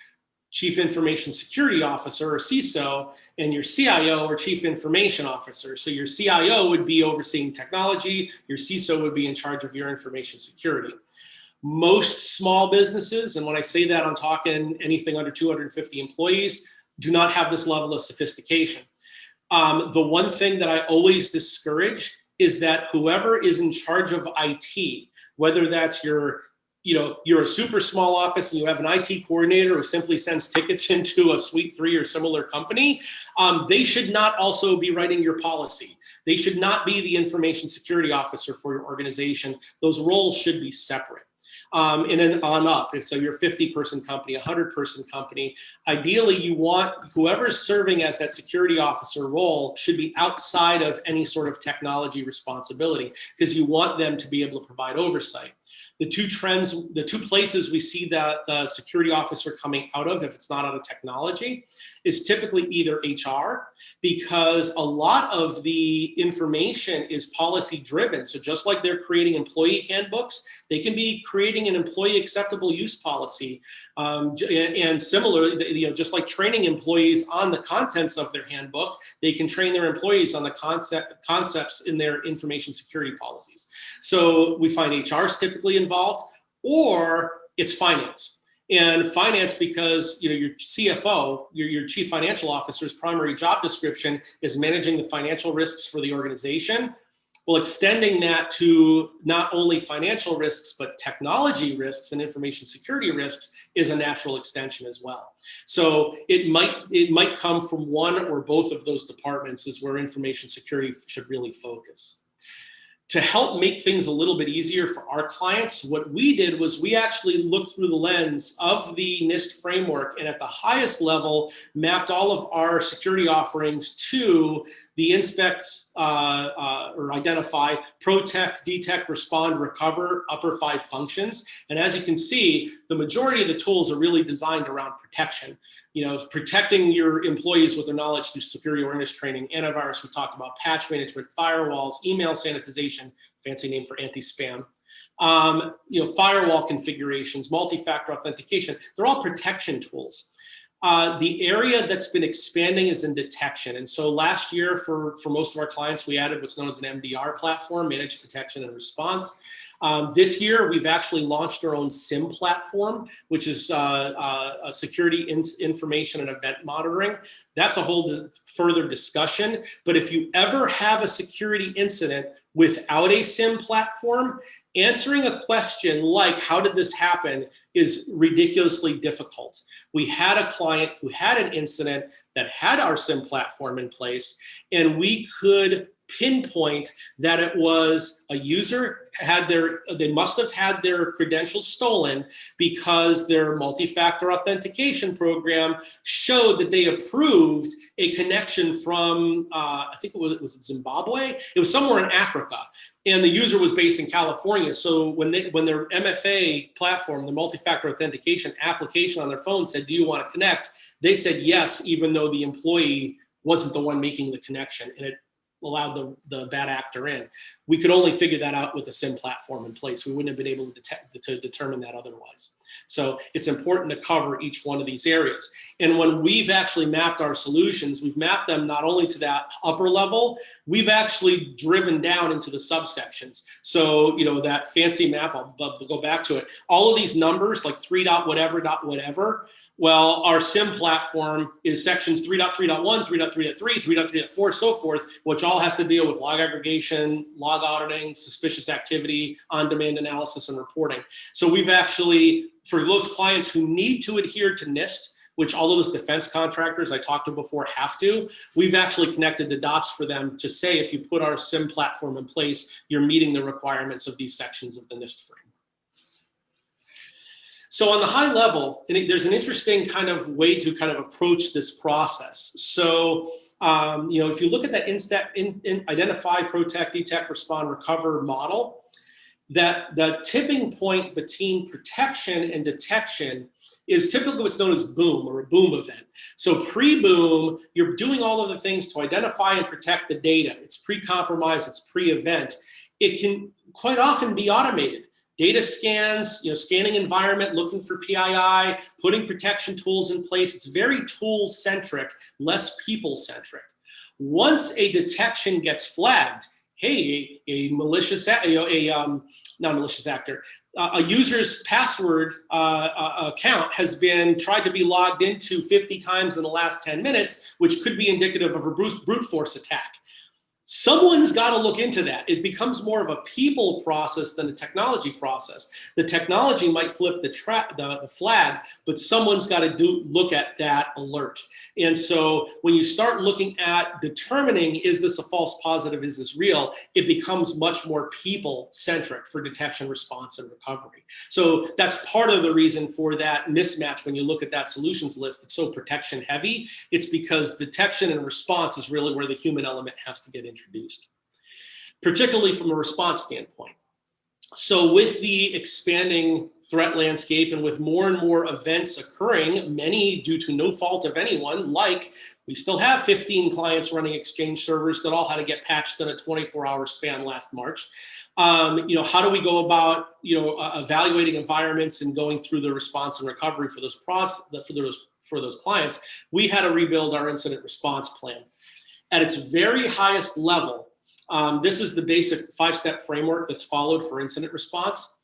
Chief Information Security Officer, or CISO, and your CIO, or Chief Information Officer. So your CIO would be overseeing technology, your CISO would be in charge of your information security. Most small businesses, and when I say that, I'm talking anything under 250 employees, do not have this level of sophistication. The one thing that I always discourage is that whoever is in charge of IT, whether that's you're a super small office and you have an IT coordinator who simply sends tickets into a Suite 3 or similar company, they should not also be writing your policy. They should not be the information security officer for your organization. Those roles should be separate. And then on up, so you're a 50-person company, 100-person company, ideally you want whoever's serving as that security officer role should be outside of any sort of technology responsibility, because you want them to be able to provide oversight. The two places we see that the security officer coming out of, if it's not out of technology, is typically either HR, because a lot of the information is policy driven. So just like they're creating employee handbooks, they can be creating an employee acceptable use policy. And similarly, just like training employees on the contents of their handbook, they can train their employees on the concepts in their information security policies. So we find HR is typically involved, or it's finance. And finance, because your CFO, your chief financial officer's primary job description is managing the financial risks for the organization. Well, extending that to not only financial risks, but technology risks and information security risks is a natural extension as well. So it might come from one or both of those departments is where information security should really focus. To help make things a little bit easier for our clients, what we did was we actually looked through the lens of the Nist framework, and at the highest level mapped all of our security offerings to the inspect or identify, protect, detect, respond, recover, upper 5 functions. And as you can see, the majority of the tools are really designed around protection. Protecting your employees with their knowledge through security awareness training, antivirus, we talked about patch management, firewalls, email sanitization, fancy name for anti-spam, firewall configurations, multi-factor authentication. They're all protection tools. The area that's been expanding is in detection. And so last year, for most of our clients, we added what's known as an MDR platform, Managed Detection and Response. This year, we've actually launched our own SIM platform, which is a security information and event monitoring. That's a whole further discussion. But if you ever have a security incident without a SIM platform, answering a question like, how did this happen, is ridiculously difficult. We had a client who had an incident that had our SIM platform in place, and we could pinpoint that it was a user they must have had their credentials stolen because their multi-factor authentication program showed that they approved a connection from, I think it was Zimbabwe. It was somewhere in Africa. And the user was based in California. So when their MFA platform, the multi-factor authentication application on their phone said, do you want to connect? They said yes, even though the employee wasn't the one making the connection, and it allowed the bad actor in. We could only figure that out with a SIM platform in place. We wouldn't have been able to determine that otherwise. So it's important to cover each one of these areas. And when we've actually mapped our solutions, we've mapped them not only to that upper level, we've actually driven down into the subsections. So, you know, that fancy map, I'll go back to it. All of these numbers, like 3.whatever, well, our SIM platform is sections 3.3.1, 3.3.3, 3.3.4, so forth, which all has to deal with log aggregation, log auditing, suspicious activity, on-demand analysis, and reporting. So we've actually, for those clients who need to adhere to Nist, which all of those defense contractors I talked to before have to, we've actually connected the dots for them to say, if you put our SIM platform in place, you're meeting the requirements of these sections of the Nist frame. So on the high level, there's an interesting kind of way to kind of approach this process. So, you know, if you look at that identify, protect, detect, respond, recover model, that the tipping point between protection and detection is typically what's known as boom, or a boom event. So pre-boom, you're doing all of the things to identify and protect the data. It's pre-compromise, it's pre-event. It can quite often be automated. Data scans, you know, scanning environment, looking for PII, putting protection tools in place. It's very tool-centric, less people-centric. Once a detection gets flagged, hey, a malicious, not a malicious actor, a user's password account has been tried to be logged into 50 times in the last 10 minutes, which could be indicative of a brute force attack. Someone's got to look into that. It becomes more of a people process than a technology process. The technology might flip the flag, but someone's got to look at that alert. And so when you start looking at determining, is this a false positive, is this real, it becomes much more people-centric for detection, response, and recovery. So that's part of the reason for that mismatch when you look at that solutions list. It's so protection heavy. It's because detection and response is really where the human element has to get introduced, particularly from a response standpoint. So with the expanding threat landscape and with more and more events occurring, many due to no fault of anyone, like we still have 15 clients running Exchange servers that all had to get patched in a 24-hour span last March. You know, how do we go about, you know, evaluating environments and going through the response and recovery for those for those clients? We had to rebuild our incident response plan. At its very highest level, this is the basic 5-step framework that's followed for incident response.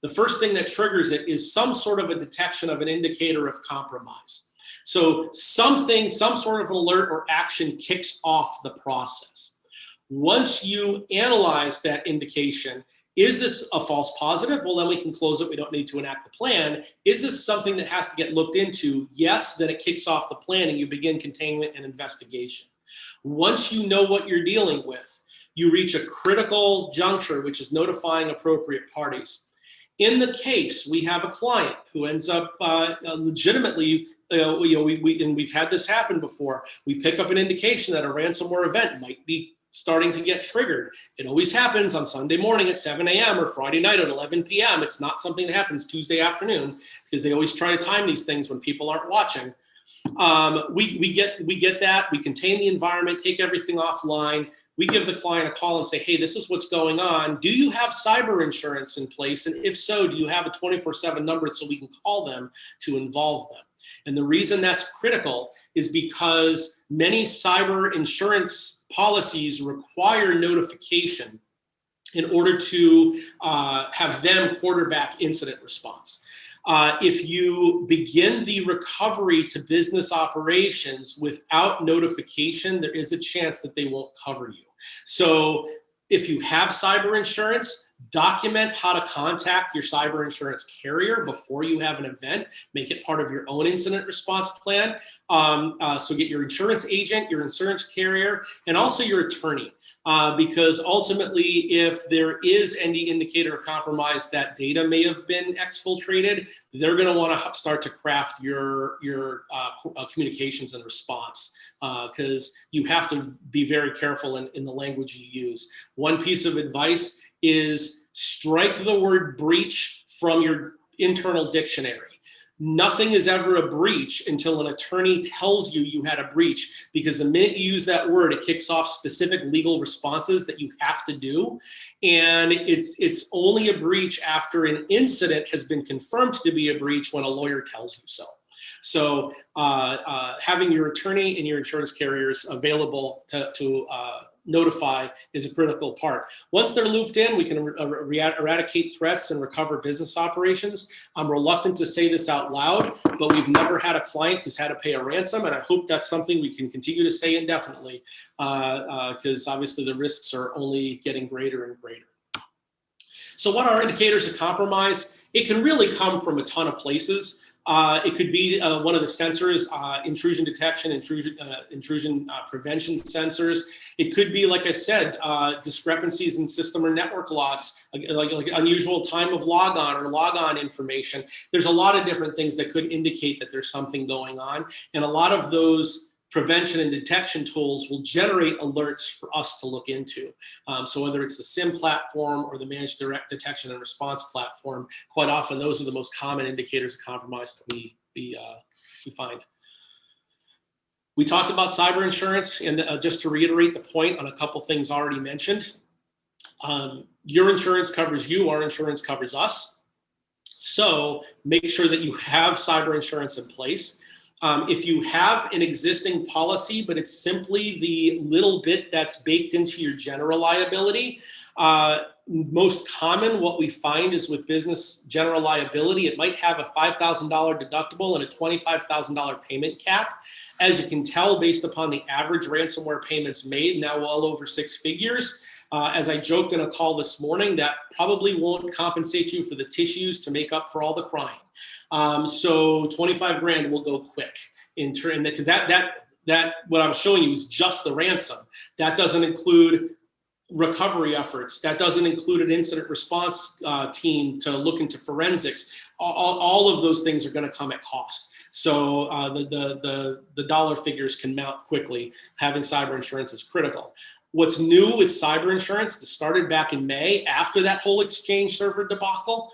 The first thing that triggers it is some sort of a detection of an indicator of compromise. So some sort of an alert or action kicks off the process. Once you analyze that indication, is this a false positive? Well, then we can close it. We don't need to enact the plan. Is this something that has to get looked into? Yes, then it kicks off the plan and you begin containment and investigation. Once you know what you're dealing with, you reach a critical juncture, which is notifying appropriate parties. In the case, we have a client who ends up legitimately, and we've had this happen before. We pick up an indication that a ransomware event might be starting to get triggered. It always happens on Sunday morning at 7 a.m. or Friday night at 11 p.m. It's not something that happens Tuesday afternoon, because they always try to time these things when people aren't watching. We get that. We contain the environment, take everything offline. We give the client a call and say, hey, this is what's going on. Do you have cyber insurance in place? And if so, do you have a 24/7 number so we can call them to involve them? And the reason that's critical is because many cyber insurance policies require notification in order to have them quarterback incident response. If you begin the recovery to business operations without notification, there is a chance that they won't cover you. So if you have cyber insurance, document how to contact your cyber insurance carrier before you have an event. Make it part of your own incident response plan. So get your insurance agent, your insurance carrier, and also your attorney. Because ultimately, if there is any indicator of compromise that data may have been exfiltrated, they're going to want to start to craft your communications and response, because you have to be very careful in the language you use. One piece of advice is strike the word breach from your internal dictionary. Nothing is ever a breach until an attorney tells you you had a breach, because the minute you use that word, it kicks off specific legal responses that you have to do. And it's only a breach after an incident has been confirmed to be a breach when a lawyer tells you so. So having your attorney and your insurance carriers available to notify is a critical part. Once they're looped in, we can eradicate threats and recover business operations. I'm reluctant to say this out loud, but we've never had a client who's had to pay a ransom, and I hope that's something we can continue to say indefinitely, because obviously the risks are only getting greater and greater. So what are indicators of compromise? It can really come from a ton of places. It could be one of the sensors, intrusion detection, intrusion prevention sensors. It could be, like I said, discrepancies in system or network logs, like unusual time of logon or logon information. There's a lot of different things that could indicate that there's something going on. And a lot of those prevention and detection tools will generate alerts for us to look into. So whether it's the SIM platform or the Managed Direct Detection and Response platform, quite often those are the most common indicators of compromise that we find. We talked about cyber insurance, and just to reiterate the point on a couple things already mentioned, your insurance covers you, our insurance covers us. So make sure that you have cyber insurance in place. If you have an existing policy, but it's simply the little bit that's baked into your general liability, most common what we find is with business general liability, it might have a $5,000 deductible and a $25,000 payment cap. As you can tell, based upon the average ransomware payments made, now well over 6 figures. As I joked in a call this morning, that probably won't compensate you for the tissues to make up for all the crying. So 25 grand will go quick because that what I'm showing you is just the ransom. That doesn't include recovery efforts. That doesn't include an incident response team to look into forensics. All of those things are going to come at cost. So the dollar figures can mount quickly. Having cyber insurance is critical. What's new with cyber insurance that started back in May after that whole Exchange server debacle,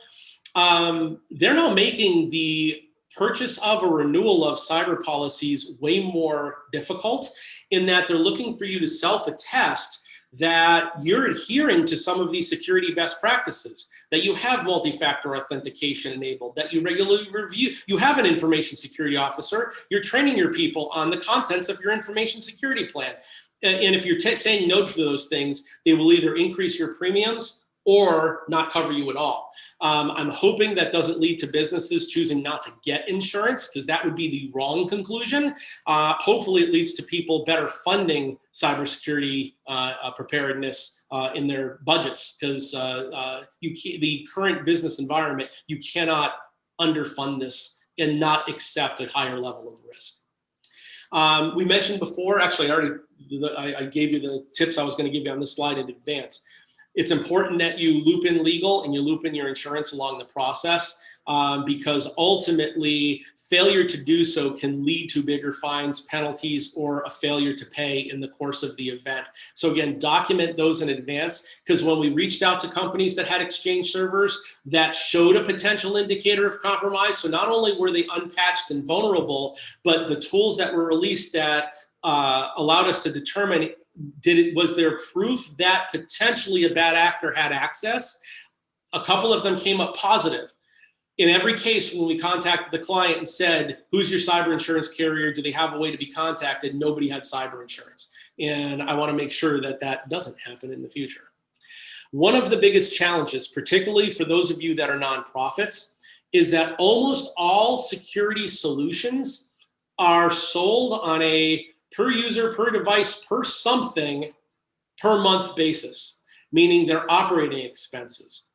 they're now making the purchase of or renewal of cyber policies way more difficult, in that they're looking for you to self-attest that you're adhering to some of these security best practices, that you have multi-factor authentication enabled, that you regularly review, you have an information security officer, you're training your people on the contents of your information security plan. And if you're saying no to those things, they will either increase your premiums or not cover you at all. I'm hoping that doesn't lead to businesses choosing not to get insurance, because that would be the wrong conclusion. Hopefully it leads to people better funding cybersecurity preparedness in their budgets, because the current business environment, you cannot underfund this and not accept a higher level of risk. We mentioned before, actually I gave you the tips I was going to give you on this slide in advance. It's important that you loop in legal and you loop in your insurance along the process, because ultimately failure to do so can lead to bigger fines, penalties, or a failure to pay in the course of the event. So again, document those in advance, because when we reached out to companies that had Exchange servers that showed a potential indicator of compromise, so not only were they unpatched and vulnerable, but the tools that were released that allowed us to determine, was there proof that potentially a bad actor had access? A couple of them came up positive. In every case, when we contacted the client and said, who's your cyber insurance carrier? Do they have a way to be contacted? Nobody had cyber insurance. And I want to make sure that that doesn't happen in the future. One of the biggest challenges, particularly for those of you that are nonprofits, is that almost all security solutions are sold on a per user, per device, per something, per month basis, meaning their operating expenses.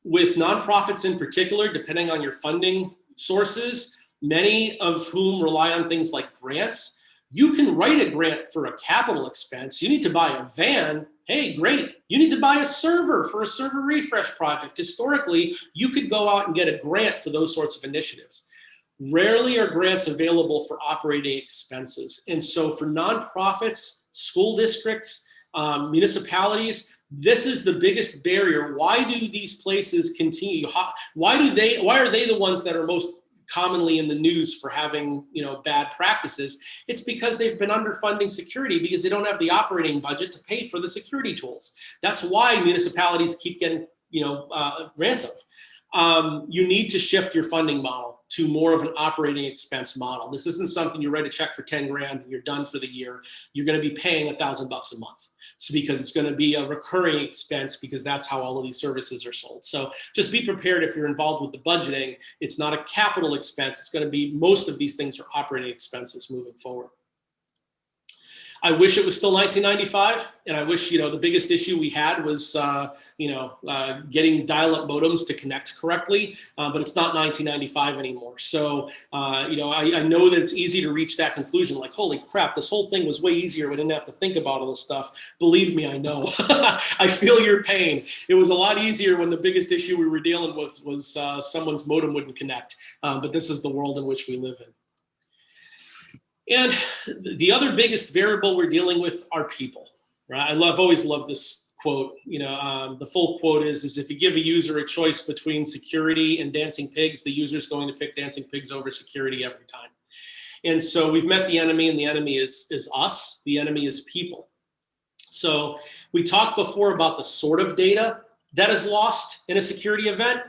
With nonprofits in particular, depending on your funding sources, many of whom rely on things like grants, you can write a grant for a capital expense. You need to buy a van. Hey, great. You need to buy a server for a server refresh project. Historically, you could go out and get a grant for those sorts of initiatives. Rarely are grants available for operating expenses. And so for nonprofits, school districts, municipalities, this is the biggest barrier. Why do these places continue? Why are they the ones that are most commonly in the news for having, bad practices? It's because they've been underfunding security because they don't have the operating budget to pay for the security tools. That's why municipalities keep getting, ransomed. You need to shift your funding model to more of an operating expense model. This isn't something you write a check for 10 grand and you're done for the year. You're going to be paying $1,000 a month. So because it's going to be a recurring expense because that's how all of these services are sold. So just be prepared if you're involved with the budgeting. It's not a capital expense. It's going to be, most of these things are operating expenses moving forward. I wish it was still 1995, and I wish, the biggest issue we had was, getting dial-up modems to connect correctly, but it's not 1995 anymore. So, I know that it's easy to reach that conclusion, like, holy crap, this whole thing was way easier. We didn't have to think about all this stuff. Believe me, I know. I feel your pain. It was a lot easier when the biggest issue we were dealing with was someone's modem wouldn't connect, but this is the world in which we live in. And the other biggest variable we're dealing with are people, right? I've always loved this quote. The full quote is if you give a user a choice between security and dancing pigs, the user's going to pick dancing pigs over security every time. And so we've met the enemy, and the enemy is us. The enemy is people. So we talked before about the sort of data that is lost in a security event.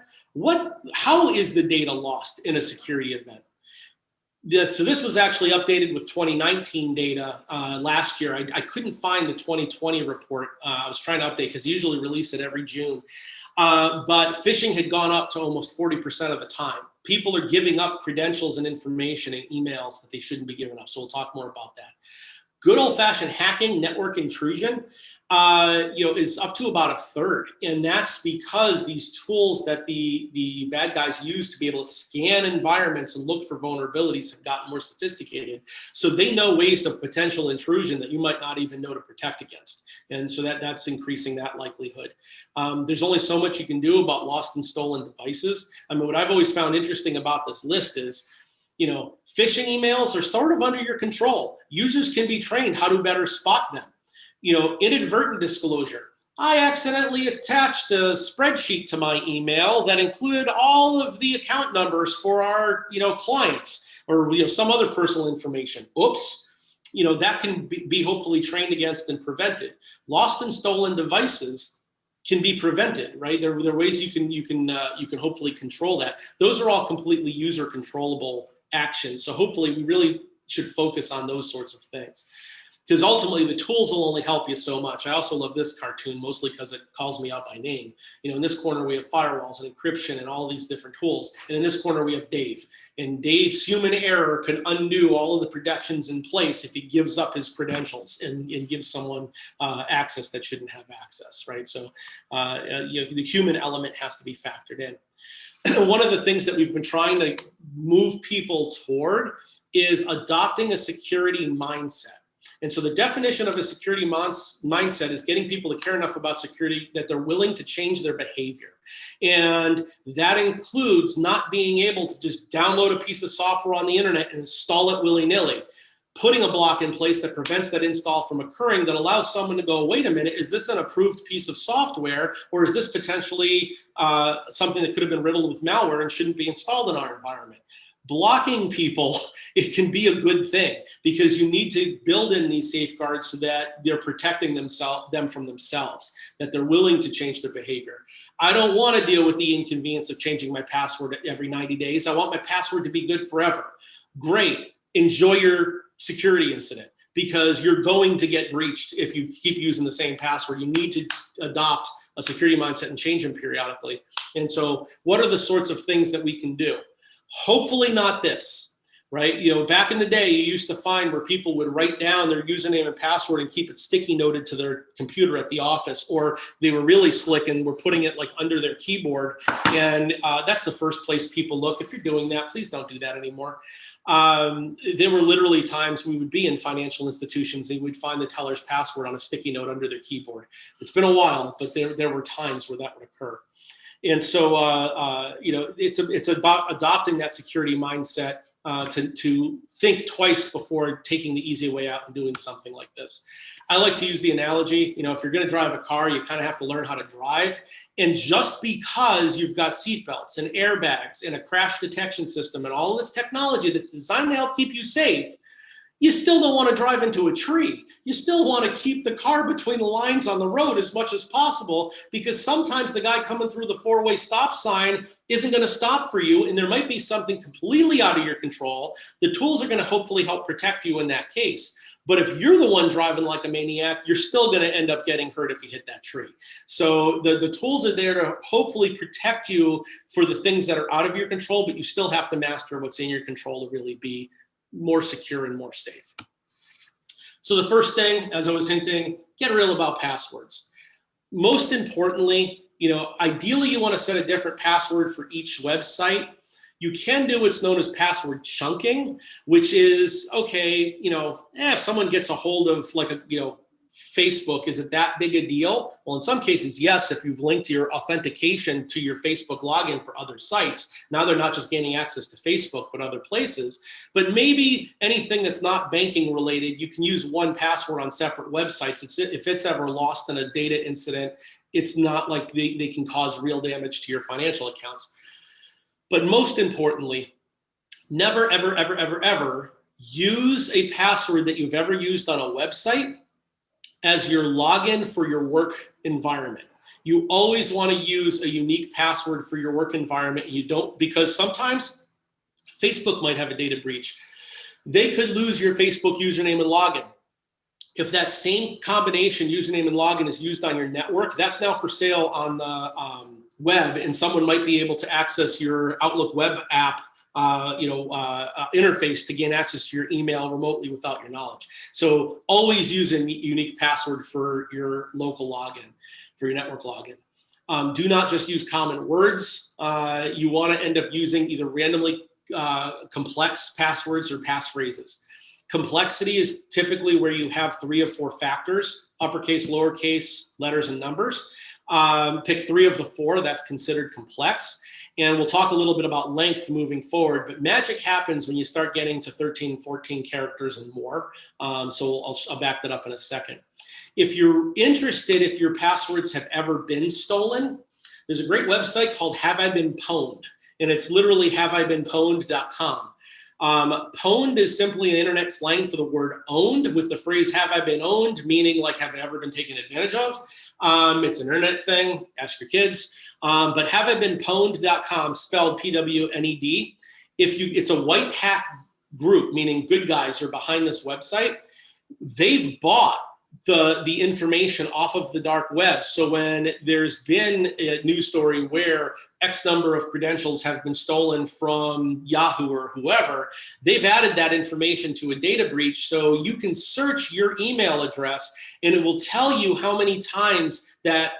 How is the data lost in a security event? So this was actually updated with 2019 data last year. I couldn't find the 2020 report. I was trying to update because they usually release it every June. But phishing had gone up to almost 40% of the time. People are giving up credentials and information and emails that they shouldn't be giving up. So we'll talk more about that. Good old-fashioned hacking, network intrusion, is up to about a third. And that's because these tools that the bad guys use to be able to scan environments and look for vulnerabilities have gotten more sophisticated. So they know ways of potential intrusion that you might not even know to protect against. And so that's increasing that likelihood. There's only so much you can do about lost and stolen devices. I mean, what I've always found interesting about this list is, phishing emails are sort of under your control. Users can be trained how to better spot them. Inadvertent disclosure. I accidentally attached a spreadsheet to my email that included all of the account numbers for our, clients or, some other personal information. Oops. That can be hopefully trained against and prevented. Lost and stolen devices can be prevented, right? There are ways you can hopefully control that. Those are all completely user controllable actions. So hopefully we really should focus on those sorts of things. Because ultimately the tools will only help you so much. I also love this cartoon mostly because it calls me out by name. In this corner we have firewalls and encryption and all these different tools. And in this corner we have Dave. And Dave's human error can undo all of the protections in place if he gives up his credentials and gives someone access that shouldn't have access, right? So the human element has to be factored in. One of the things that we've been trying to move people toward is adopting a security mindset. And so the definition of a security mindset is getting people to care enough about security that they're willing to change their behavior. And that includes not being able to just download a piece of software on the internet and install it willy-nilly. Putting a block in place that prevents that install from occurring, that allows someone to go, wait a minute, is this an approved piece of software, or is this potentially something that could have been riddled with malware and shouldn't be installed in our environment? Blocking people, it can be a good thing because you need to build in these safeguards so that they're protecting them from themselves, that they're willing to change their behavior. I don't want to deal with the inconvenience of changing my password every 90 days. I want my password to be good forever. Great. Enjoy your security incident because you're going to get breached if you keep using the same password. You need to adopt a security mindset and change them periodically. And so what are the sorts of things that we can do? Hopefully not this. Right? You know, back in the day, you used to find where people would write down their username and password and keep it sticky noted to their computer at the office, or they were really slick and were putting it like under their keyboard. And that's the first place people look. If you're doing that, please don't do that anymore. There were literally times we would be in financial institutions and we'd find the teller's password on a sticky note under their keyboard. It's been a while, but there were times where that would occur. And so, you know, it's about adopting that security mindset. To think twice before taking the easy way out and doing something like this. I like to use the analogy, you know, if you're going to drive a car, you kind of have to learn how to drive. And just because you've got seatbelts and airbags and a crash detection system and all this technology that's designed to help keep you safe, you still don't want to drive into a tree. You still want to keep the car between the lines on the road as much as possible, because sometimes the guy coming through the four-way stop sign isn't going to stop for you, and there might be something completely out of your control. The tools are going to hopefully help protect you in that case. But if you're the one driving like a maniac, you're still going to end up getting hurt if you hit that tree. So the tools are there to hopefully protect you for the things that are out of your control, but you still have to master what's in your control to really be more secure and more safe. So the first thing, as I was hinting, get real about passwords. Most importantly, you know, ideally you want to set a different password for each website. You can do what's known as password chunking, which is, okay, you know, if someone gets a hold of like a, you know, Facebook, is it that big a deal? Well, in some cases, yes, if you've linked your authentication to your Facebook login for other sites. Now they're not just gaining access to Facebook, but other places. But maybe anything that's not banking related, you can use one password on separate websites. If it's ever lost in a data incident, it's not like they can cause real damage to your financial accounts. But most importantly, never, ever, ever, ever, ever use a password that you've ever used on a website as your login for your work environment. You always want to use a unique password for your work environment. You don't, because sometimes Facebook might have a data breach. They could lose your Facebook username and login. If that same combination, username and login, is used on your network, that's now for sale on the web, and someone might be able to access your Outlook web app interface to gain access to your email remotely without your knowledge. So always use a unique password for your local login, for your network login. Do not just use common words. You want to end up using either randomly complex passwords or passphrases. Complexity is typically where you have 3 of 4 factors: uppercase, lowercase, letters, and numbers. Pick 3 of the 4, that's considered complex. And we'll talk a little bit about length moving forward, but magic happens when you start getting to 13, 14 characters and more. So I'll back that up in a second. If you're interested, if your passwords have ever been stolen, there's a great website called Have I Been Pwned, and it's literally haveibeenpwned.com. Pwned is simply an internet slang for the word owned, with the phrase have I been owned, meaning like have I ever been taken advantage of. It's an internet thing, ask your kids. But haveibeenpwned.com, spelled P-W-N-E-D. It's a white hat group, meaning good guys are behind this website. They've bought the information off of the dark web. So when there's been a news story where X number of credentials have been stolen from Yahoo or whoever, they've added that information to a data breach. So you can search your email address and it will tell you how many times that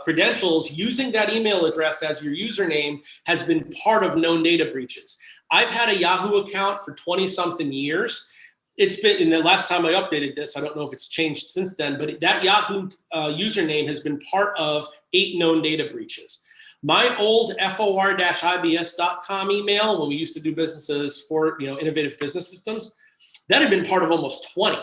credentials using that email address as your username has been part of known data breaches. I've had a Yahoo account for 20-something years. It's been, in the last time I updated this, I don't know if it's changed since then, but that Yahoo username has been part of 8 known data breaches. My old for-ibs.com email, when we used to do businesses for, innovative business systems, that had been part of almost 20.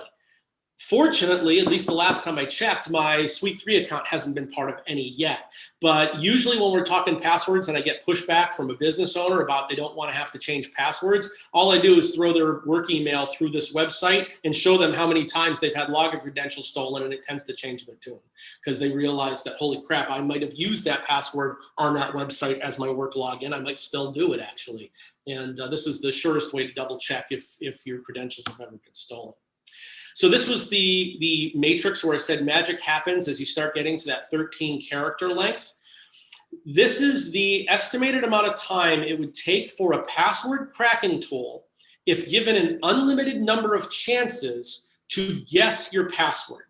Fortunately, at least the last time I checked, my Suite 3 account hasn't been part of any yet. But usually when we're talking passwords and I get pushback from a business owner about they don't want to have to change passwords, all I do is throw their work email through this website and show them how many times they've had login credentials stolen, and it tends to change their tune because they realize that, holy crap, I might have used that password on that website as my work login. I might still do it, actually. And this is the surest way to double check if your credentials have ever been stolen. So this was the matrix where I said magic happens as you start getting to that 13 character length. This is the estimated amount of time it would take for a password cracking tool, if given an unlimited number of chances, to guess your password.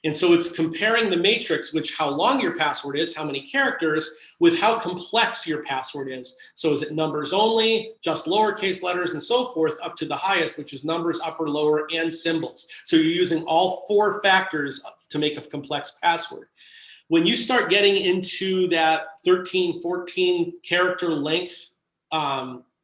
And so it's comparing the matrix, which how long your password is, how many characters, with how complex your password is. So is it numbers only, just lowercase letters, and so forth, up to the highest, which is numbers, upper, lower, and symbols. So you're using all 4 factors to make a complex password. When you start getting into that 13, 14 character length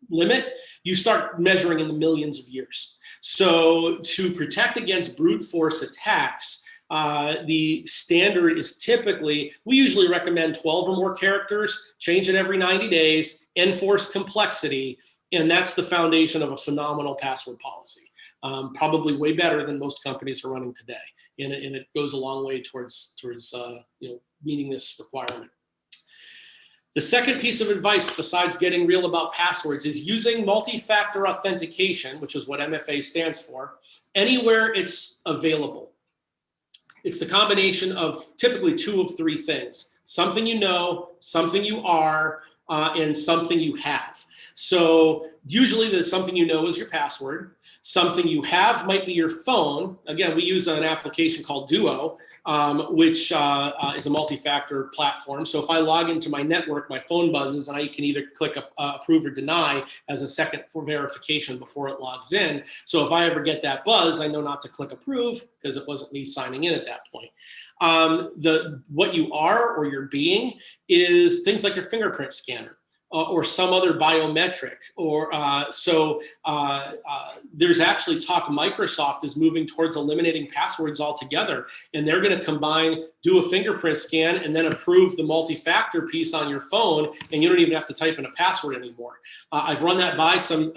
limit, you start measuring in the millions of years. So to protect against brute force attacks, the standard is typically, we usually recommend 12 or more characters, change it every 90 days, enforce complexity, and that's the foundation of a phenomenal password policy. Probably way better than most companies are running today, and it goes a long way towards meeting this requirement. The second piece of advice, besides getting real about passwords, is using multi-factor authentication, which is what MFA stands for, anywhere it's available. It's the combination of typically 2 of 3 things: something you know, something you are, and something you have. So usually the something you know is your password. Something you have might be your phone. Again, we use an application called Duo, which is a multi-factor platform. So if I log into my network, my phone buzzes, and I can either click approve or deny as a second for verification before it logs in. So if I ever get that buzz, I know not to click approve because it wasn't me signing in at that point. What you are or your being is things like your fingerprint scanner. Or some other biometric, or there's actually talk Microsoft is moving towards eliminating passwords altogether, and they're going to combine, do a fingerprint scan, and then approve the multi-factor piece on your phone, and you don't even have to type in a password anymore. I've run that by some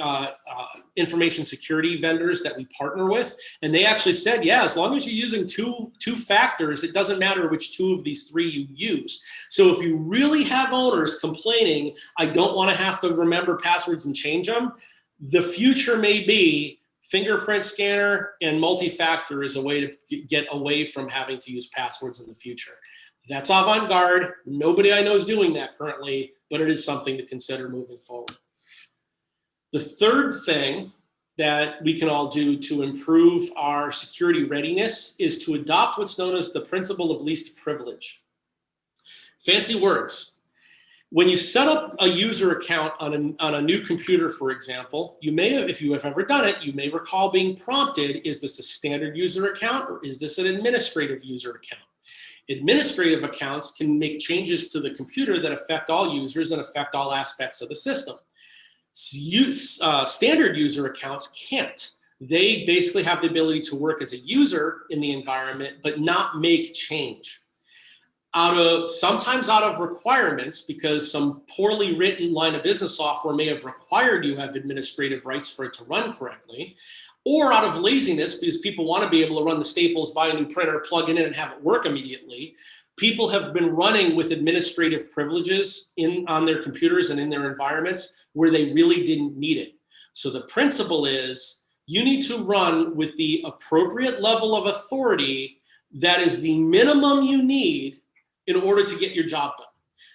information security vendors that we partner with, and they actually said, yeah, as long as you're using two factors, it doesn't matter which 2 of these 3 you use. So if you really have owners complaining, I don't want to have to remember passwords and change them, the future may be fingerprint scanner and multi-factor is a way to get away from having to use passwords in the future. That's avant-garde. Nobody I know is doing that currently, but it is something to consider moving forward. The third thing that we can all do to improve our security readiness is to adopt what's known as the principle of least privilege. Fancy words. When you set up a user account on a new computer, for example, you may have, if you have ever done it, you may recall being prompted, is this a standard user account or is this an administrative user account? Administrative accounts can make changes to the computer that affect all users and affect all aspects of the system. Standard user accounts can't. They basically have the ability to work as a user in the environment, but not make change. Sometimes out of requirements, because some poorly written line of business software may have required you have administrative rights for it to run correctly, or out of laziness, because people want to be able to run the staples, buy a new printer, plug it in, and have it work immediately. People have been running with administrative privileges on their computers and in their environments where they really didn't need it. So the principle is you need to run with the appropriate level of authority that is the minimum you need in order to get your job done.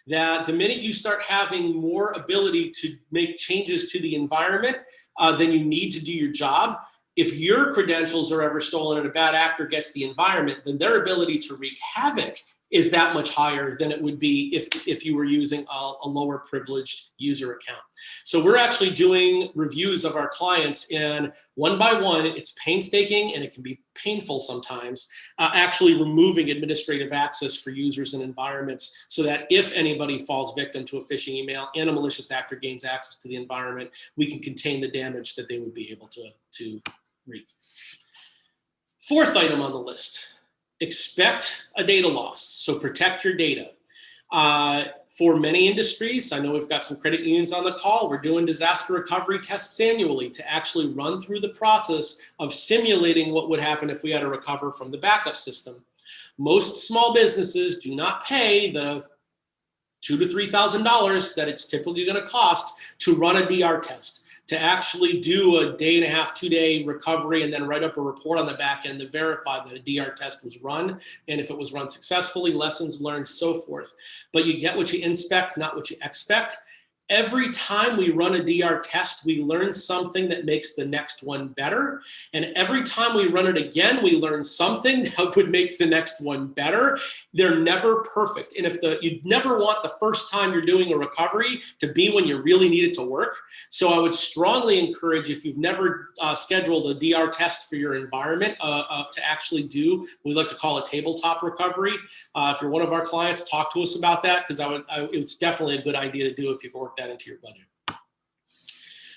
That the minute you start having more ability to make changes to the environment than you need to do your job, if your credentials are ever stolen and a bad actor gets the environment, then their ability to wreak havoc is that much higher than it would be if you were using a lower privileged user account. So we're actually doing reviews of our clients, and one by one, it's painstaking and it can be painful sometimes, actually removing administrative access for users and environments so that if anybody falls victim to a phishing email and a malicious actor gains access to the environment, we can contain the damage that they would be able to wreak. Fourth item on the list. Expect a data loss, so protect your data. For many industries, I know we've got some credit unions on the call, we're doing disaster recovery tests annually to actually run through the process of simulating what would happen if we had to recover from the backup system. Most small businesses do not pay the $2,000 to $3,000 that it's typically going to cost to run a DR test. to actually do a day and a half, 2-day recovery, and then write up a report on the back end to verify that a DR test was run, and if it was run successfully, lessons learned, so forth. But you get what you inspect, not what you expect. Every time we run a DR test, we learn something that makes the next one better. And every time we run it again, we learn something that would make the next one better. They're never perfect. And you never want the first time you're doing a recovery to be when you really need it to work. So I would strongly encourage, if you've never scheduled a DR test for your environment, to actually do, we like to call a tabletop recovery. If you're one of our clients, talk to us about that, because it's definitely a good idea to do if you can work that into your budget.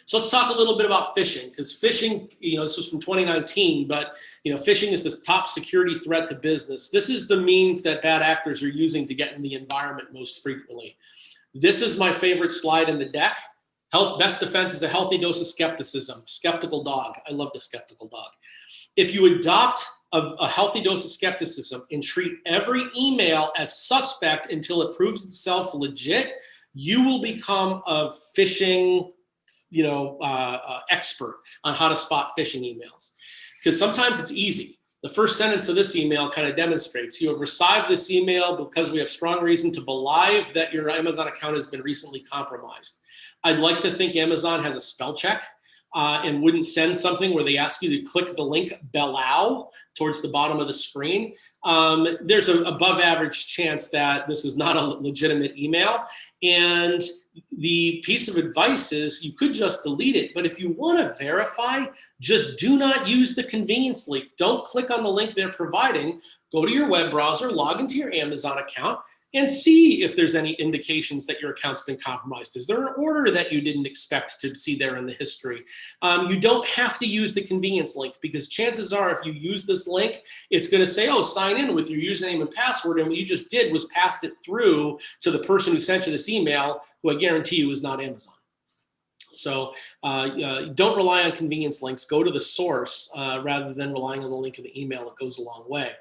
So let's talk a little bit about phishing, because phishing, this was from 2019, but phishing is the top security threat to business. This is the means that bad actors are using to get in the environment most frequently. This is my favorite slide in the deck. Best defense is a healthy dose of skepticism. Skeptical dog. I love the skeptical dog. If you adopt a healthy dose of skepticism and treat every email as suspect until it proves itself legit, you will become a phishing, expert on how to spot phishing emails. Because sometimes it's easy. The first sentence of this email kind of demonstrates, you have received this email because we have strong reason to believe that your Amazon account has been recently compromised. I'd like to think Amazon has a spell check and wouldn't send something where they ask you to click the link below towards the bottom of the screen. There's an above average chance that this is not a legitimate email. And the piece of advice is you could just delete it. But if you want to verify, just do not use the convenience link. Don't click on the link they're providing. Go to your web browser, log into your Amazon account, and see if there's any indications that your account's been compromised. Is there an order that you didn't expect to see there in the history? You don't have to use the convenience link, because chances are if you use this link, it's gonna say, oh, sign in with your username and password, and what you just did was passed it through to the person who sent you this email, who I guarantee you is not Amazon. So don't rely on convenience links. Go to the source rather than relying on the link in the email. It goes a long way.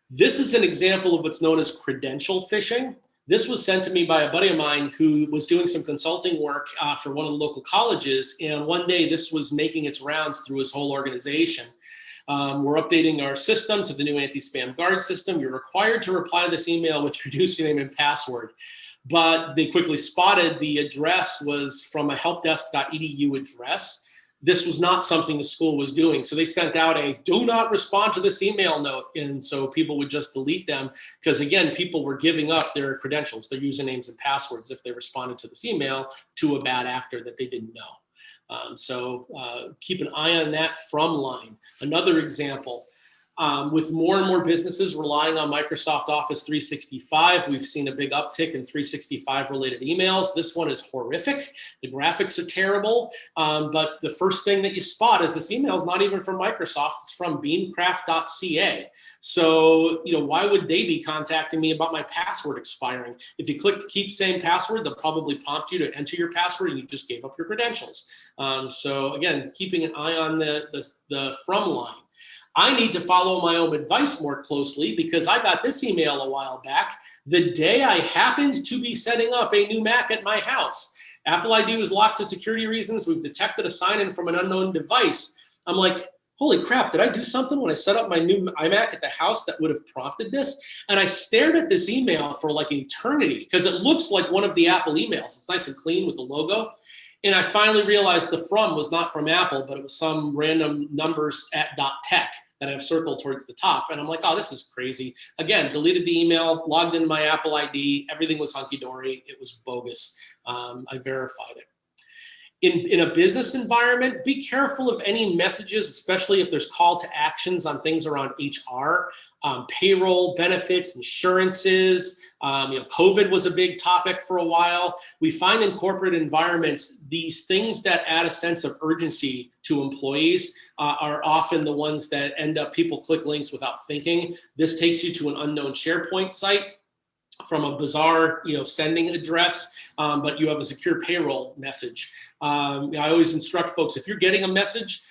This is an example of what's known as credential phishing. This was sent to me by a buddy of mine who was doing some consulting work for one of the local colleges. And one day this was making its rounds through his whole organization. We're updating our system to the new anti-spam guard system. You're required to reply to this email with your username and password. But they quickly spotted the address was from a helpdesk.edu address. This was not something the school was doing. So they sent out a do not respond to this email note. And so people would just delete them, because again, people were giving up their credentials, their usernames and passwords, if they responded to this email to a bad actor that they didn't know. So keep an eye on that from line. Another example, with more and more businesses relying on Microsoft Office 365, we've seen a big uptick in 365 related emails. This one is horrific. The graphics are terrible, but the first thing that you spot is this email is not even from Microsoft. It's from beamcraft.ca. So, why would they be contacting me about my password expiring? If you click keep same password, they'll probably prompt you to enter your password and you just gave up your credentials. So again, keeping an eye on the from line. I need to follow my own advice more closely, because I got this email a while back the day I happened to be setting up a new Mac at my house. Apple ID was locked to security reasons. We've detected a sign-in from an unknown device. I'm like, holy crap, did I do something when I set up my new iMac at the house that would have prompted this? And I stared at this email for like an eternity, because it looks like one of the Apple emails. It's nice and clean with the logo. And I finally realized the from was not from Apple, but it was some random numbers at .tech that I've circled towards the top. And I'm like, oh, this is crazy. Again, deleted the email, logged into my Apple ID. Everything was hunky-dory. It was bogus. I verified it. In a business environment, be careful of any messages, especially if there's call to actions on things around HR, payroll, benefits, insurances. COVID was a big topic for a while. We find in corporate environments, these things that add a sense of urgency to employees are often the ones that end up people click links without thinking. This takes you to an unknown SharePoint site from a bizarre, sending address, but you have a secure payroll message. I always instruct folks, if you're getting a message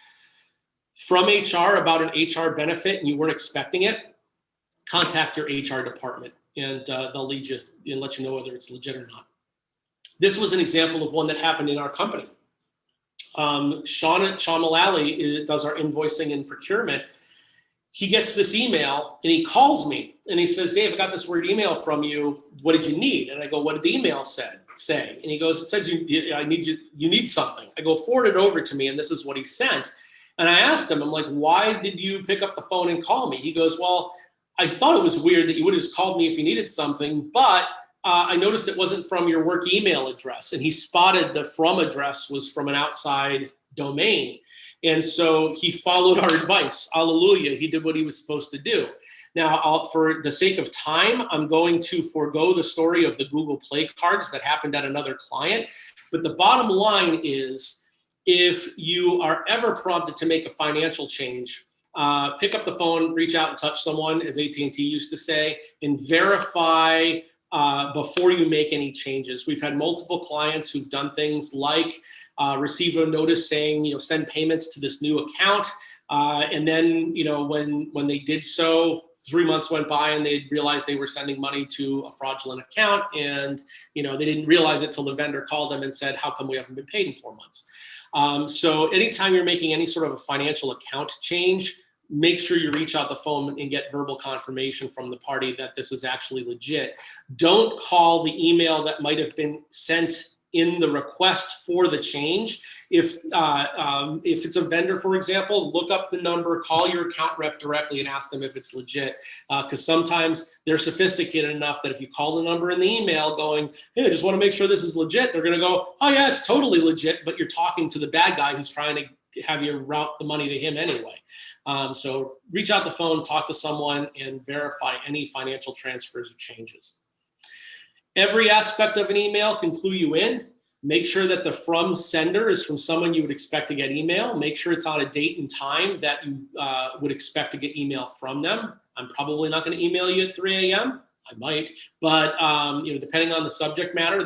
from HR about an HR benefit and you weren't expecting it, contact your HR department, and they'll lead you and let you know whether it's legit or not. This was an example of one that happened in our company. Sean Mullally does our invoicing and procurement. He gets this email and he calls me and he says, Dave, I got this weird email from you. What did you need? And I go, what did the email say? And he goes, it says you need something. I go, forward it over to me. And this is what he sent. And I asked him, I'm like, why did you pick up the phone and call me? He goes, well, I thought it was weird that you would have just called me if you needed something, but I noticed it wasn't from your work email address. And he spotted the from address was from an outside domain. And so he followed our advice. Hallelujah. He did what he was supposed to do. Now, for the sake of time, I'm going to forego the story of the Google Play cards that happened at another client. But the bottom line is, if you are ever prompted to make a financial change, pick up the phone, reach out and touch someone, as AT&T used to say, and verify before you make any changes. We've had multiple clients who've done things like receive a notice saying, send payments to this new account. And then, when they did so, 3 months went by and they realized they were sending money to a fraudulent account. And, they didn't realize it till the vendor called them and said, how come we haven't been paid in 4 months? So anytime you're making any sort of a financial account change, make sure you reach out the phone and get verbal confirmation from the party that this is actually legit. Don't call the email that might have been sent in the request for the change. If it's a vendor, for example, look up the number, call your account rep directly and ask them if it's legit. Because sometimes they're sophisticated enough that if you call the number in the email going, hey, I just want to make sure this is legit, they're going to go, oh yeah, it's totally legit, but you're talking to the bad guy who's trying to have you route the money to him anyway. So reach out the phone, talk to someone, and verify any financial transfers or changes. Every aspect of an email can clue you in. Make sure that the from sender is from someone you would expect to get email. Make sure it's on a date and time that you would expect to get email from them. I'm probably not going to email you at 3 a.m. I might, but depending on the subject matter,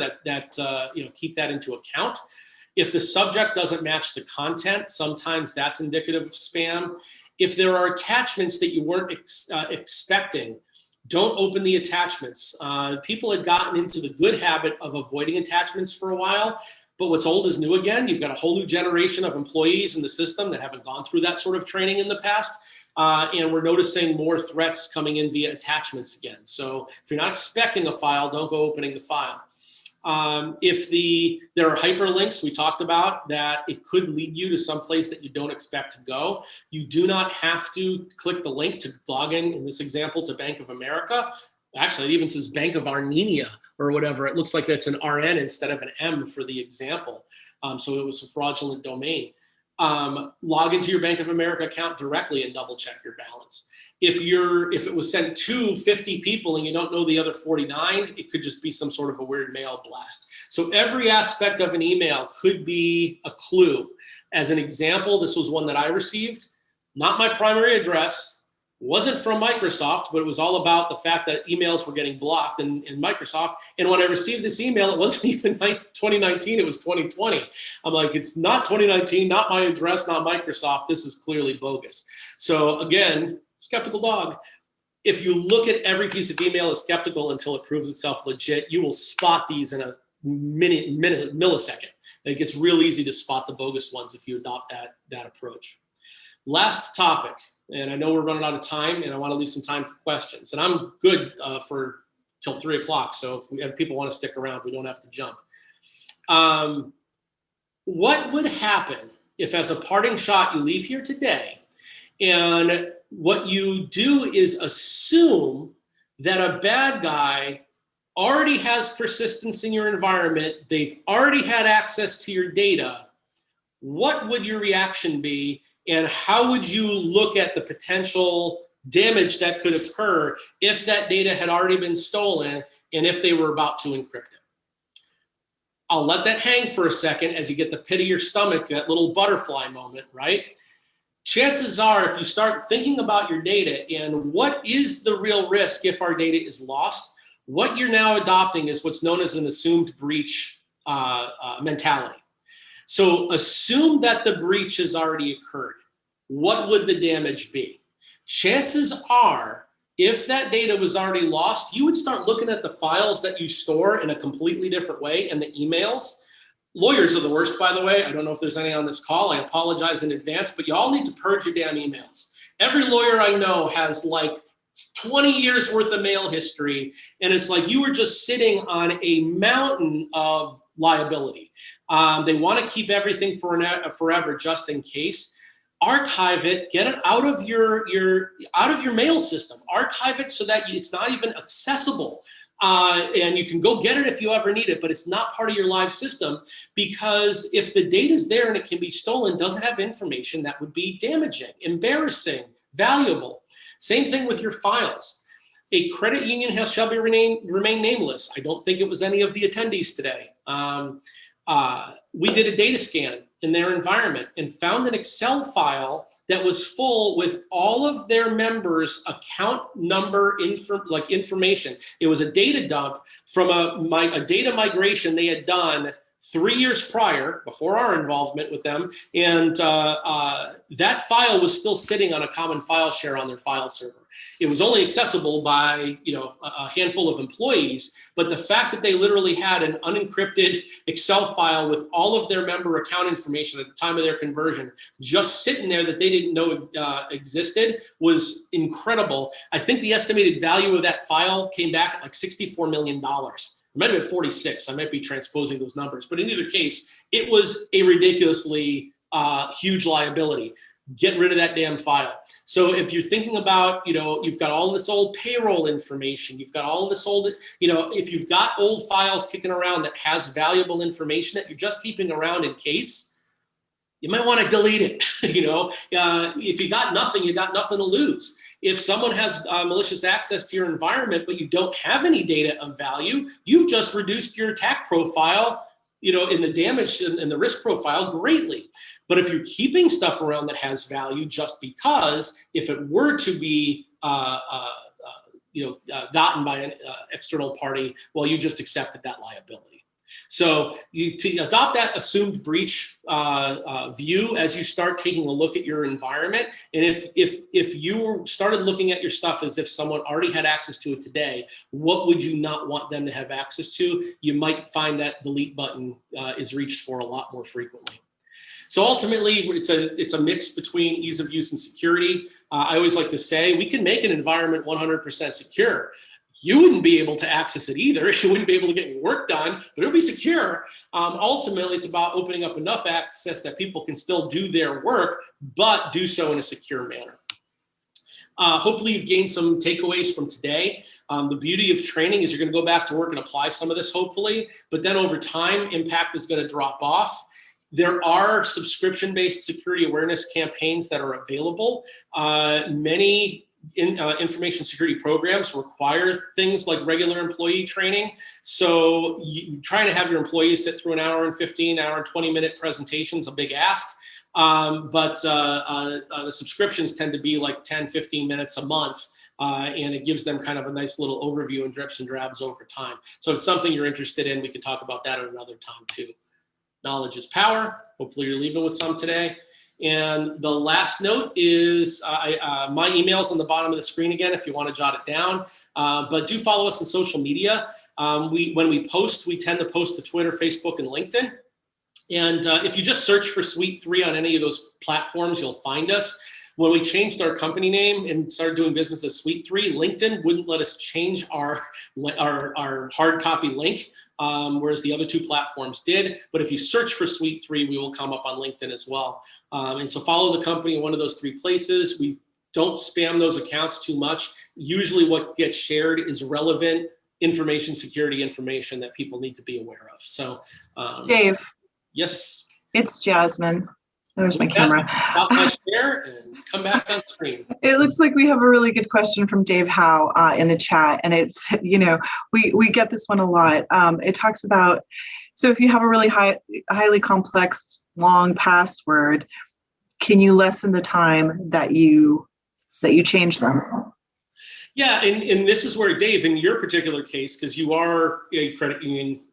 keep that into account. If the subject doesn't match the content, sometimes that's indicative of spam. If there are attachments that you weren't expecting, don't open the attachments. People had gotten into the good habit of avoiding attachments for a while, but what's old is new again. You've got a whole new generation of employees in the system that haven't gone through that sort of training in the past. And we're noticing more threats coming in via attachments again. So if you're not expecting a file, don't go opening the file. If there are hyperlinks we talked about that it could lead you to some place that you don't expect to go, you do not have to click the link to log in this example, to Bank of America. Actually, it even says Bank of Armenia or whatever. It looks like that's an RN instead of an M for the example. So it was a fraudulent domain. Log into your Bank of America account directly and double check your balance. If it was sent to 50 people and you don't know the other 49, it could just be some sort of a weird mail blast. So every aspect of an email could be a clue. As an example, this was one that I received, not my primary address, wasn't from Microsoft, but it was all about the fact that emails were getting blocked in Microsoft. And when I received this email, it wasn't even 2019, it was 2020. I'm like, it's not 2019, not my address, not Microsoft. This is clearly bogus. So again, skeptical dog. If you look at every piece of email as skeptical until it proves itself legit, you will spot these in a millisecond. It gets real easy to spot the bogus ones if you adopt that approach. Last topic, and I know we're running out of time and I want to leave some time for questions. And I'm good till 3 o'clock. So if people want to stick around, we don't have to jump. What would happen if, as a parting shot, you leave here today and what you do is assume that a bad guy already has persistence in your environment, they've already had access to your data? What would your reaction be, and how would you look at the potential damage that could occur if that data had already been stolen and if they were about to encrypt it? I'll let that hang for a second as you get the pit of your stomach, that little butterfly moment, right? Chances are, if you start thinking about your data and what is the real risk if our data is lost, what you're now adopting is what's known as an assumed breach mentality. So assume that the breach has already occurred. What would the damage be? Chances are, if that data was already lost, you would start looking at the files that you store in a completely different way and the emails. Lawyers are the worst, by the way. I don't know if there's any on this call. I apologize in advance, but you all need to purge your damn emails. Every lawyer I know has like 20 years worth of mail history, and it's like you were just sitting on a mountain of liability. They want to keep everything forever just in case. Archive it, get it out of your mail system. Archive it so that it's not even accessible. And you can go get it if you ever need it, but it's not part of your live system, because if the data is there and it can be stolen, doesn't have information that would be damaging, embarrassing, valuable. Same thing with your files. A credit union shall remain nameless. I don't think it was any of the attendees today. We did a data scan in their environment and found an Excel file that was full with all of their members' account number information. It was a data dump from a data migration they had done 3 years prior, before our involvement with them, and that file was still sitting on a common file share on their file server. It was only accessible by a handful of employees, but the fact that they literally had an unencrypted Excel file with all of their member account information at the time of their conversion just sitting there that they didn't know existed was incredible. I think the estimated value of that file came back at like $64 million. It might have been 46. I might be transposing those numbers, but in either case, it was a ridiculously huge liability. Get rid of that damn file. So if you're thinking about, you've got all this old payroll information, you've got all this old, if you've got old files kicking around that has valuable information that you're just keeping around in case, you might want to delete it. If you got nothing to lose. If someone has malicious access to your environment, but you don't have any data of value, you've just reduced your attack profile, in the damage and the risk profile greatly. But if you're keeping stuff around that has value just because, if it were to be gotten by an external party, well, you just accepted that liability. So to adopt that assumed breach view as you start taking a look at your environment, and if you started looking at your stuff as if someone already had access to it today, what would you not want them to have access to? You might find that delete button is reached for a lot more frequently. So ultimately, it's a mix between ease of use and security. I always like to say we can make an environment 100% secure. You wouldn't be able to access it either. You wouldn't be able to get any work done, but it'll be secure. Ultimately, it's about opening up enough access that people can still do their work, but do so in a secure manner. Hopefully you've gained some takeaways from today. The beauty of training is you're going to go back to work and apply some of this, hopefully, but then over time, impact is going to drop off. There are subscription-based security awareness campaigns that are available. Many information security programs require things like regular employee training. So trying to have your employees sit through an hour and 15, hour and 20-minute presentation is a big ask. But the subscriptions tend to be like 10, 15 minutes a month. And it gives them kind of a nice little overview and drips and drabs over time. So if it's something you're interested in, we can talk about that at another time too. Knowledge is power. Hopefully you're leaving with some today. And the last note is my email's on the bottom of the screen again if you want to jot it down. But do follow us on social media. When we post, we tend to post to Twitter, Facebook, and LinkedIn. And if you just search for Suite 3 on any of those platforms, you'll find us. When we changed our company name and started doing business as Suite 3, LinkedIn wouldn't let us change our hard copy link, whereas the other two platforms did. But if you search for Suite 3, we will come up on LinkedIn as well. And so follow the company in one of those three places. We don't spam those accounts too much. Usually what gets shared is relevant information, security information that people need to be aware of. So, Dave. Yes. It's Jasmine. There's my camera. Stop my share and come back on screen. It looks like we have a really good question from Dave Howe in the chat. And it's, we get this one a lot. It talks about, so if you have a really highly complex, long password, can you lessen the time that you change them? Yeah, and this is where, Dave, in your particular case, because you are a credit union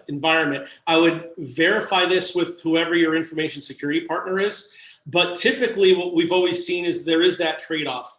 environment, I would verify this with whoever your information security partner is. But typically what we've always seen is there is that trade-off.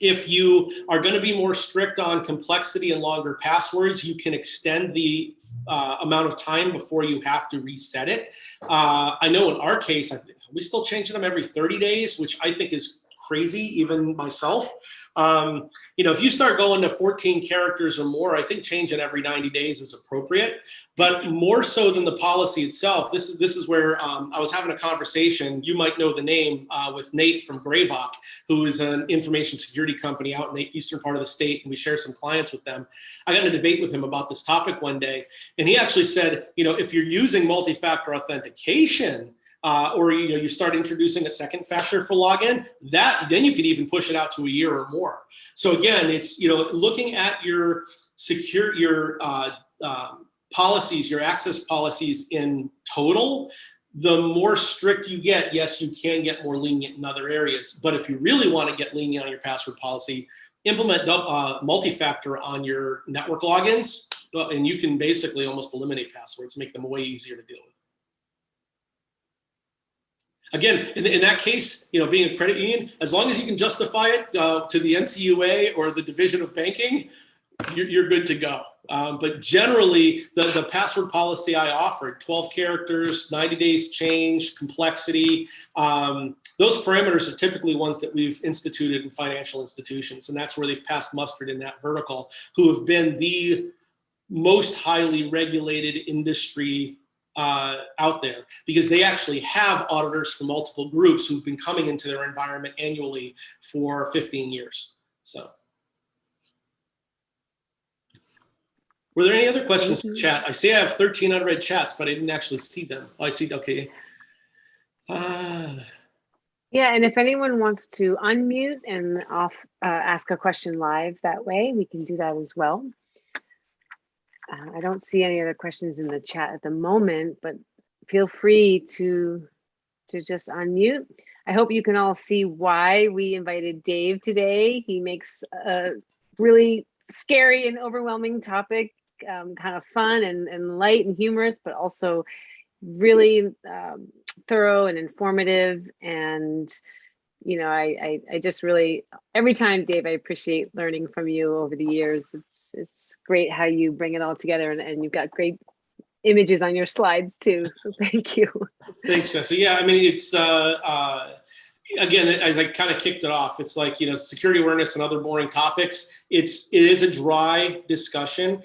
If you are going to be more strict on complexity and longer passwords, you can extend the amount of time before you have to reset it. I know in our case, we still change them every 30 days, which I think is crazy, even myself. You know, if you start going to 14 characters or more, I think changing every 90 days is appropriate. But more so than the policy itself, this is where I was having a conversation. You might know the name with Nate from Greyvock, who is an information security company out in the eastern part of the state, and we share some clients with them. I got in a debate with him about this topic one day, and he actually said, you know, if you're using multi-factor authentication, or you start introducing a second factor for login, then you could even push it out to a year or more. So again, it's looking at your policies, your access policies in total. The more strict you get, yes, you can get more lenient in other areas. But if you really want to get lenient on your password policy, implement multi-factor on your network logins, and you can basically almost eliminate passwords, make them way easier to deal with. Again, in that case, being a credit union, as long as you can justify it to the NCUA or the Division of Banking, you're good to go. But generally, the password policy I offered, 12 characters, 90 days change, complexity, those parameters are typically ones that we've instituted in financial institutions, and that's where they've passed muster in that vertical, who have been the most highly regulated industry out there, because they actually have auditors from multiple groups who've been coming into their environment annually for 15 years. So, were there any other questions in chat? I see I have 13 unread chats, but I didn't actually see them. Oh, I see. Okay. Yeah, and if anyone wants to unmute and ask a question live that way, we can do that as well. I don't see any other questions in the chat at the moment, but feel free to just unmute. I hope you can all see why we invited Dave today. He makes a really scary and overwhelming topic kind of fun and light and humorous, but also really thorough and informative. And I just really, every time, Dave, I appreciate learning from you over the years. It's great how you bring it all together, and you've got great images on your slides too. So thank you. Thanks, Jesse. Yeah, I mean, it's again, as I kind of kicked it off, it's like, security awareness and other boring topics. It is a dry discussion.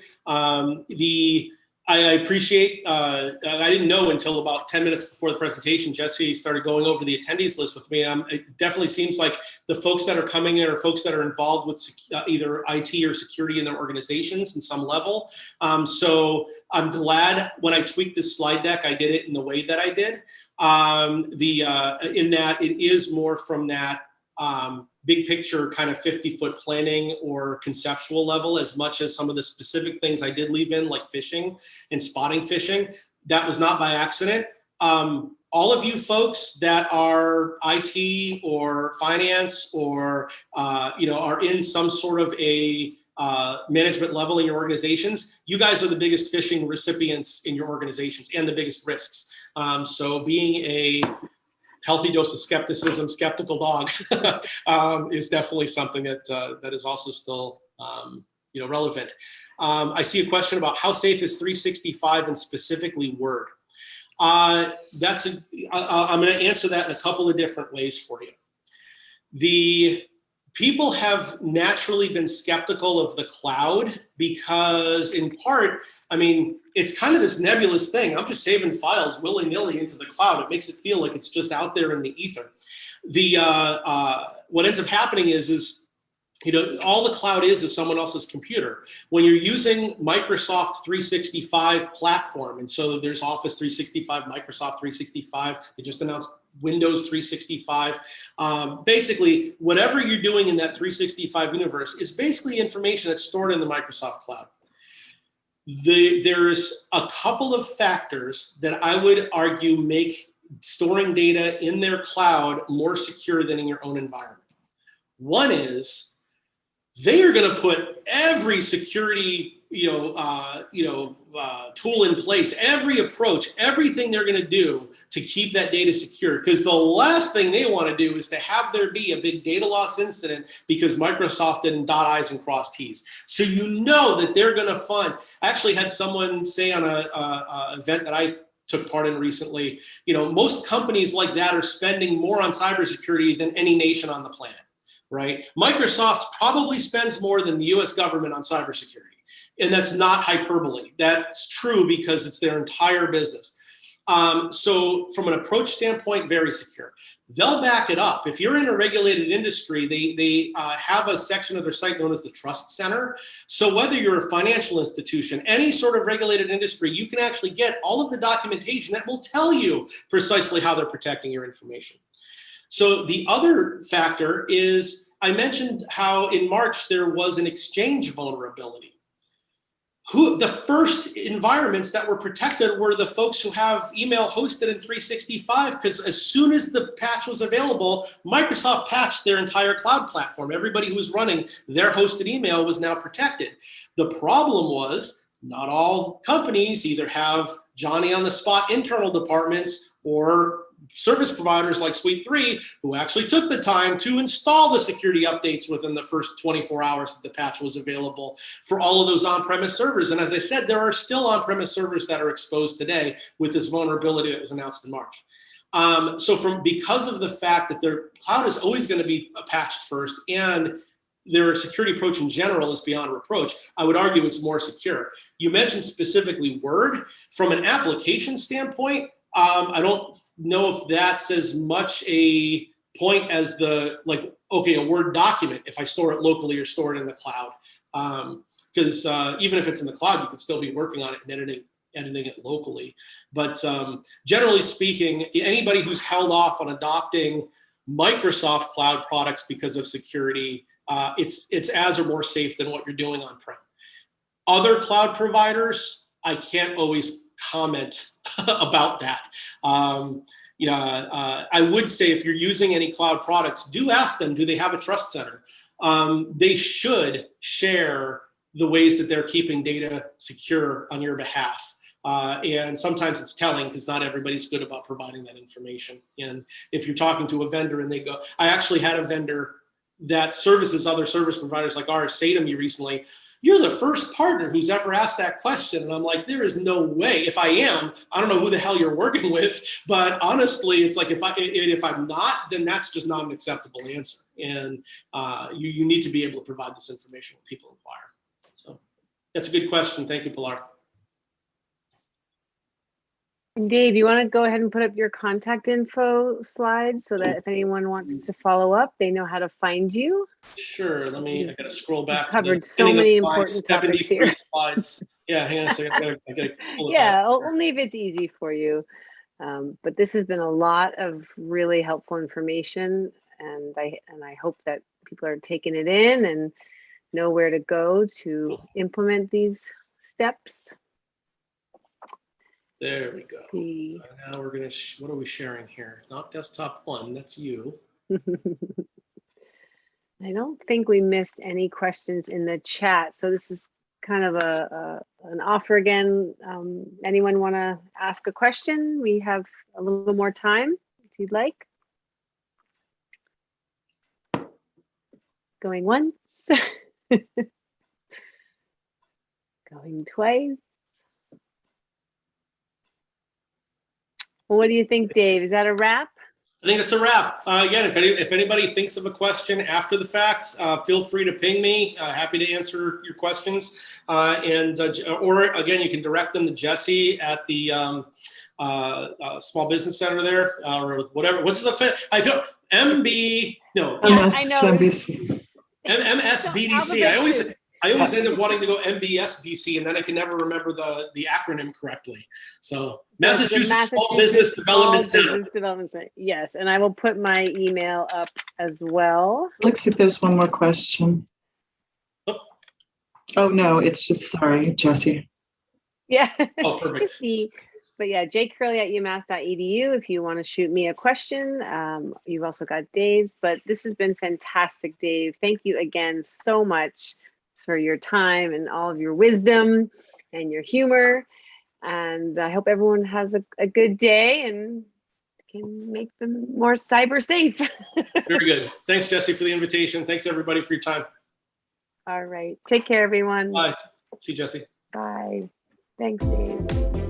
I appreciate, I didn't know until about 10 minutes before the presentation, Jesse started going over the attendees list with me. It definitely seems like the folks that are coming in are folks that are involved with either IT or security in their organizations in some level. So I'm glad when I tweaked this slide deck, I did it in the way that I did. In that it is more from that big picture kind of 50-foot planning or conceptual level, as much as some of the specific things I did leave in, like phishing and spotting phishing. That was not by accident. All of you folks that are IT or finance or are in some sort of a management level in your organizations, you guys are the biggest phishing recipients in your organizations and the biggest risks. So being a healthy dose of skepticism, skeptical dog, is definitely something that is also still relevant. I see a question about how safe is 365 and specifically Word. I'm going to answer that in a couple of different ways for you. The people have naturally been skeptical of the cloud because, in part, I mean, it's kind of this nebulous thing. I'm just saving files willy-nilly into the cloud. It makes it feel like it's just out there in the ether. What ends up happening is all the cloud is someone else's computer. When you're using Microsoft 365 platform, and so there's Office 365, Microsoft 365, they just announced Windows 365. Basically, whatever you're doing in that 365 universe is basically information that's stored in the Microsoft cloud. There's a couple of factors that I would argue make storing data in their cloud more secure than in your own environment. One is they are going to put every security tool in place, every approach, everything they're going to do to keep that data secure. Because the last thing they want to do is to have there be a big data loss incident because Microsoft didn't dot I's and cross T's. So you know that they're going to fund. I actually had someone say on a event that I took part in recently, most companies like that are spending more on cybersecurity than any nation on the planet, right? Microsoft probably spends more than the US government on cybersecurity. And that's not hyperbole. That's true because it's their entire business. So from an approach standpoint, very secure. They'll back it up. If you're in a regulated industry, they have a section of their site known as the Trust Center. So whether you're a financial institution, any sort of regulated industry, you can actually get all of the documentation that will tell you precisely how they're protecting your information. So the other factor is, I mentioned how in March there was an Exchange vulnerability. The first environments that were protected were the folks who have email hosted in 365, because as soon as the patch was available, Microsoft patched their entire cloud platform. Everybody who was running their hosted email was now protected. The problem was not all companies either have Johnny on the spot internal departments or service providers like Suite 3 who actually took the time to install the security updates within the first 24 hours that the patch was available for all of those on-premise servers. And as I said, there are still on-premise servers that are exposed today with this vulnerability that was announced in March. Because of the fact that their cloud is always going to be patched first and their security approach in general is beyond reproach, I would argue it's more secure. You mentioned specifically Word. From an application standpoint, I don't know if that's as much a point as a Word document, if I store it locally or store it in the cloud. Because even if it's in the cloud, you can still be working on it and editing it locally. But generally speaking, anybody who's held off on adopting Microsoft cloud products because of security, it's as or more safe than what you're doing on-prem. Other cloud providers, I can't always comment about that. I would say if you're using any cloud products, do ask them, do they have a trust center? They should share the ways that they're keeping data secure on your behalf. And sometimes it's telling because not everybody's good about providing that information. And if you're talking to a vendor and they go, I actually had a vendor that services other service providers like ours say to me recently, you're the first partner who's ever asked that question. And I'm like, there is no way. If I am, I don't know who the hell you're working with. But honestly, it's like if I'm not, then that's just not an acceptable answer. And you need to be able to provide this information when people inquire. So that's a good question. Thank you, Pilar. And Dave, you want to go ahead and put up your contact info slide so that if anyone wants to follow up, they know how to find you? Sure. I got to scroll back. Covered so many important topics here. Slides. Yeah, hang on a second. I gotta pull it Yeah, only if it's easy for you. But this has been a lot of really helpful information, and I hope that people are taking it in and know where to go to implement these steps. There we go. Now we're gonna, what are we sharing here? Not desktop 1, that's you. I don't think we missed any questions in the chat. So this is kind of an offer again. Anyone want to ask a question? We have a little more time if you'd like. Going once. Going twice. Well, what do you think, Dave? Is that a wrap? I think that's a wrap. Again, if anybody thinks of a question after the fact, feel free to ping me. Happy to answer your questions. Or again, you can direct them to Jesse at the Small Business Center there, or whatever. What's the fit? I don't. MB. No. Yeah, I know. MSBDC. I always end up wanting to go MBSDC, and then I can never remember the acronym correctly. So Massachusetts Small Business Development Center. Yes, and I will put my email up as well. Looks like there's one more question. Oh no, it's just, sorry, Jesse. Yeah. Oh, perfect. But yeah, jcurley@umass.edu if you want to shoot me a question. You've also got Dave's, but this has been fantastic, Dave. Thank you again so much. for your time and all of your wisdom and your humor. And I hope everyone has a good day and can make them more cyber safe. Very good. Thanks, Jesse, for the invitation. Thanks, everybody, for your time. All right. Take care, everyone. Bye. See you, Jesse. Bye. Thanks, Dave.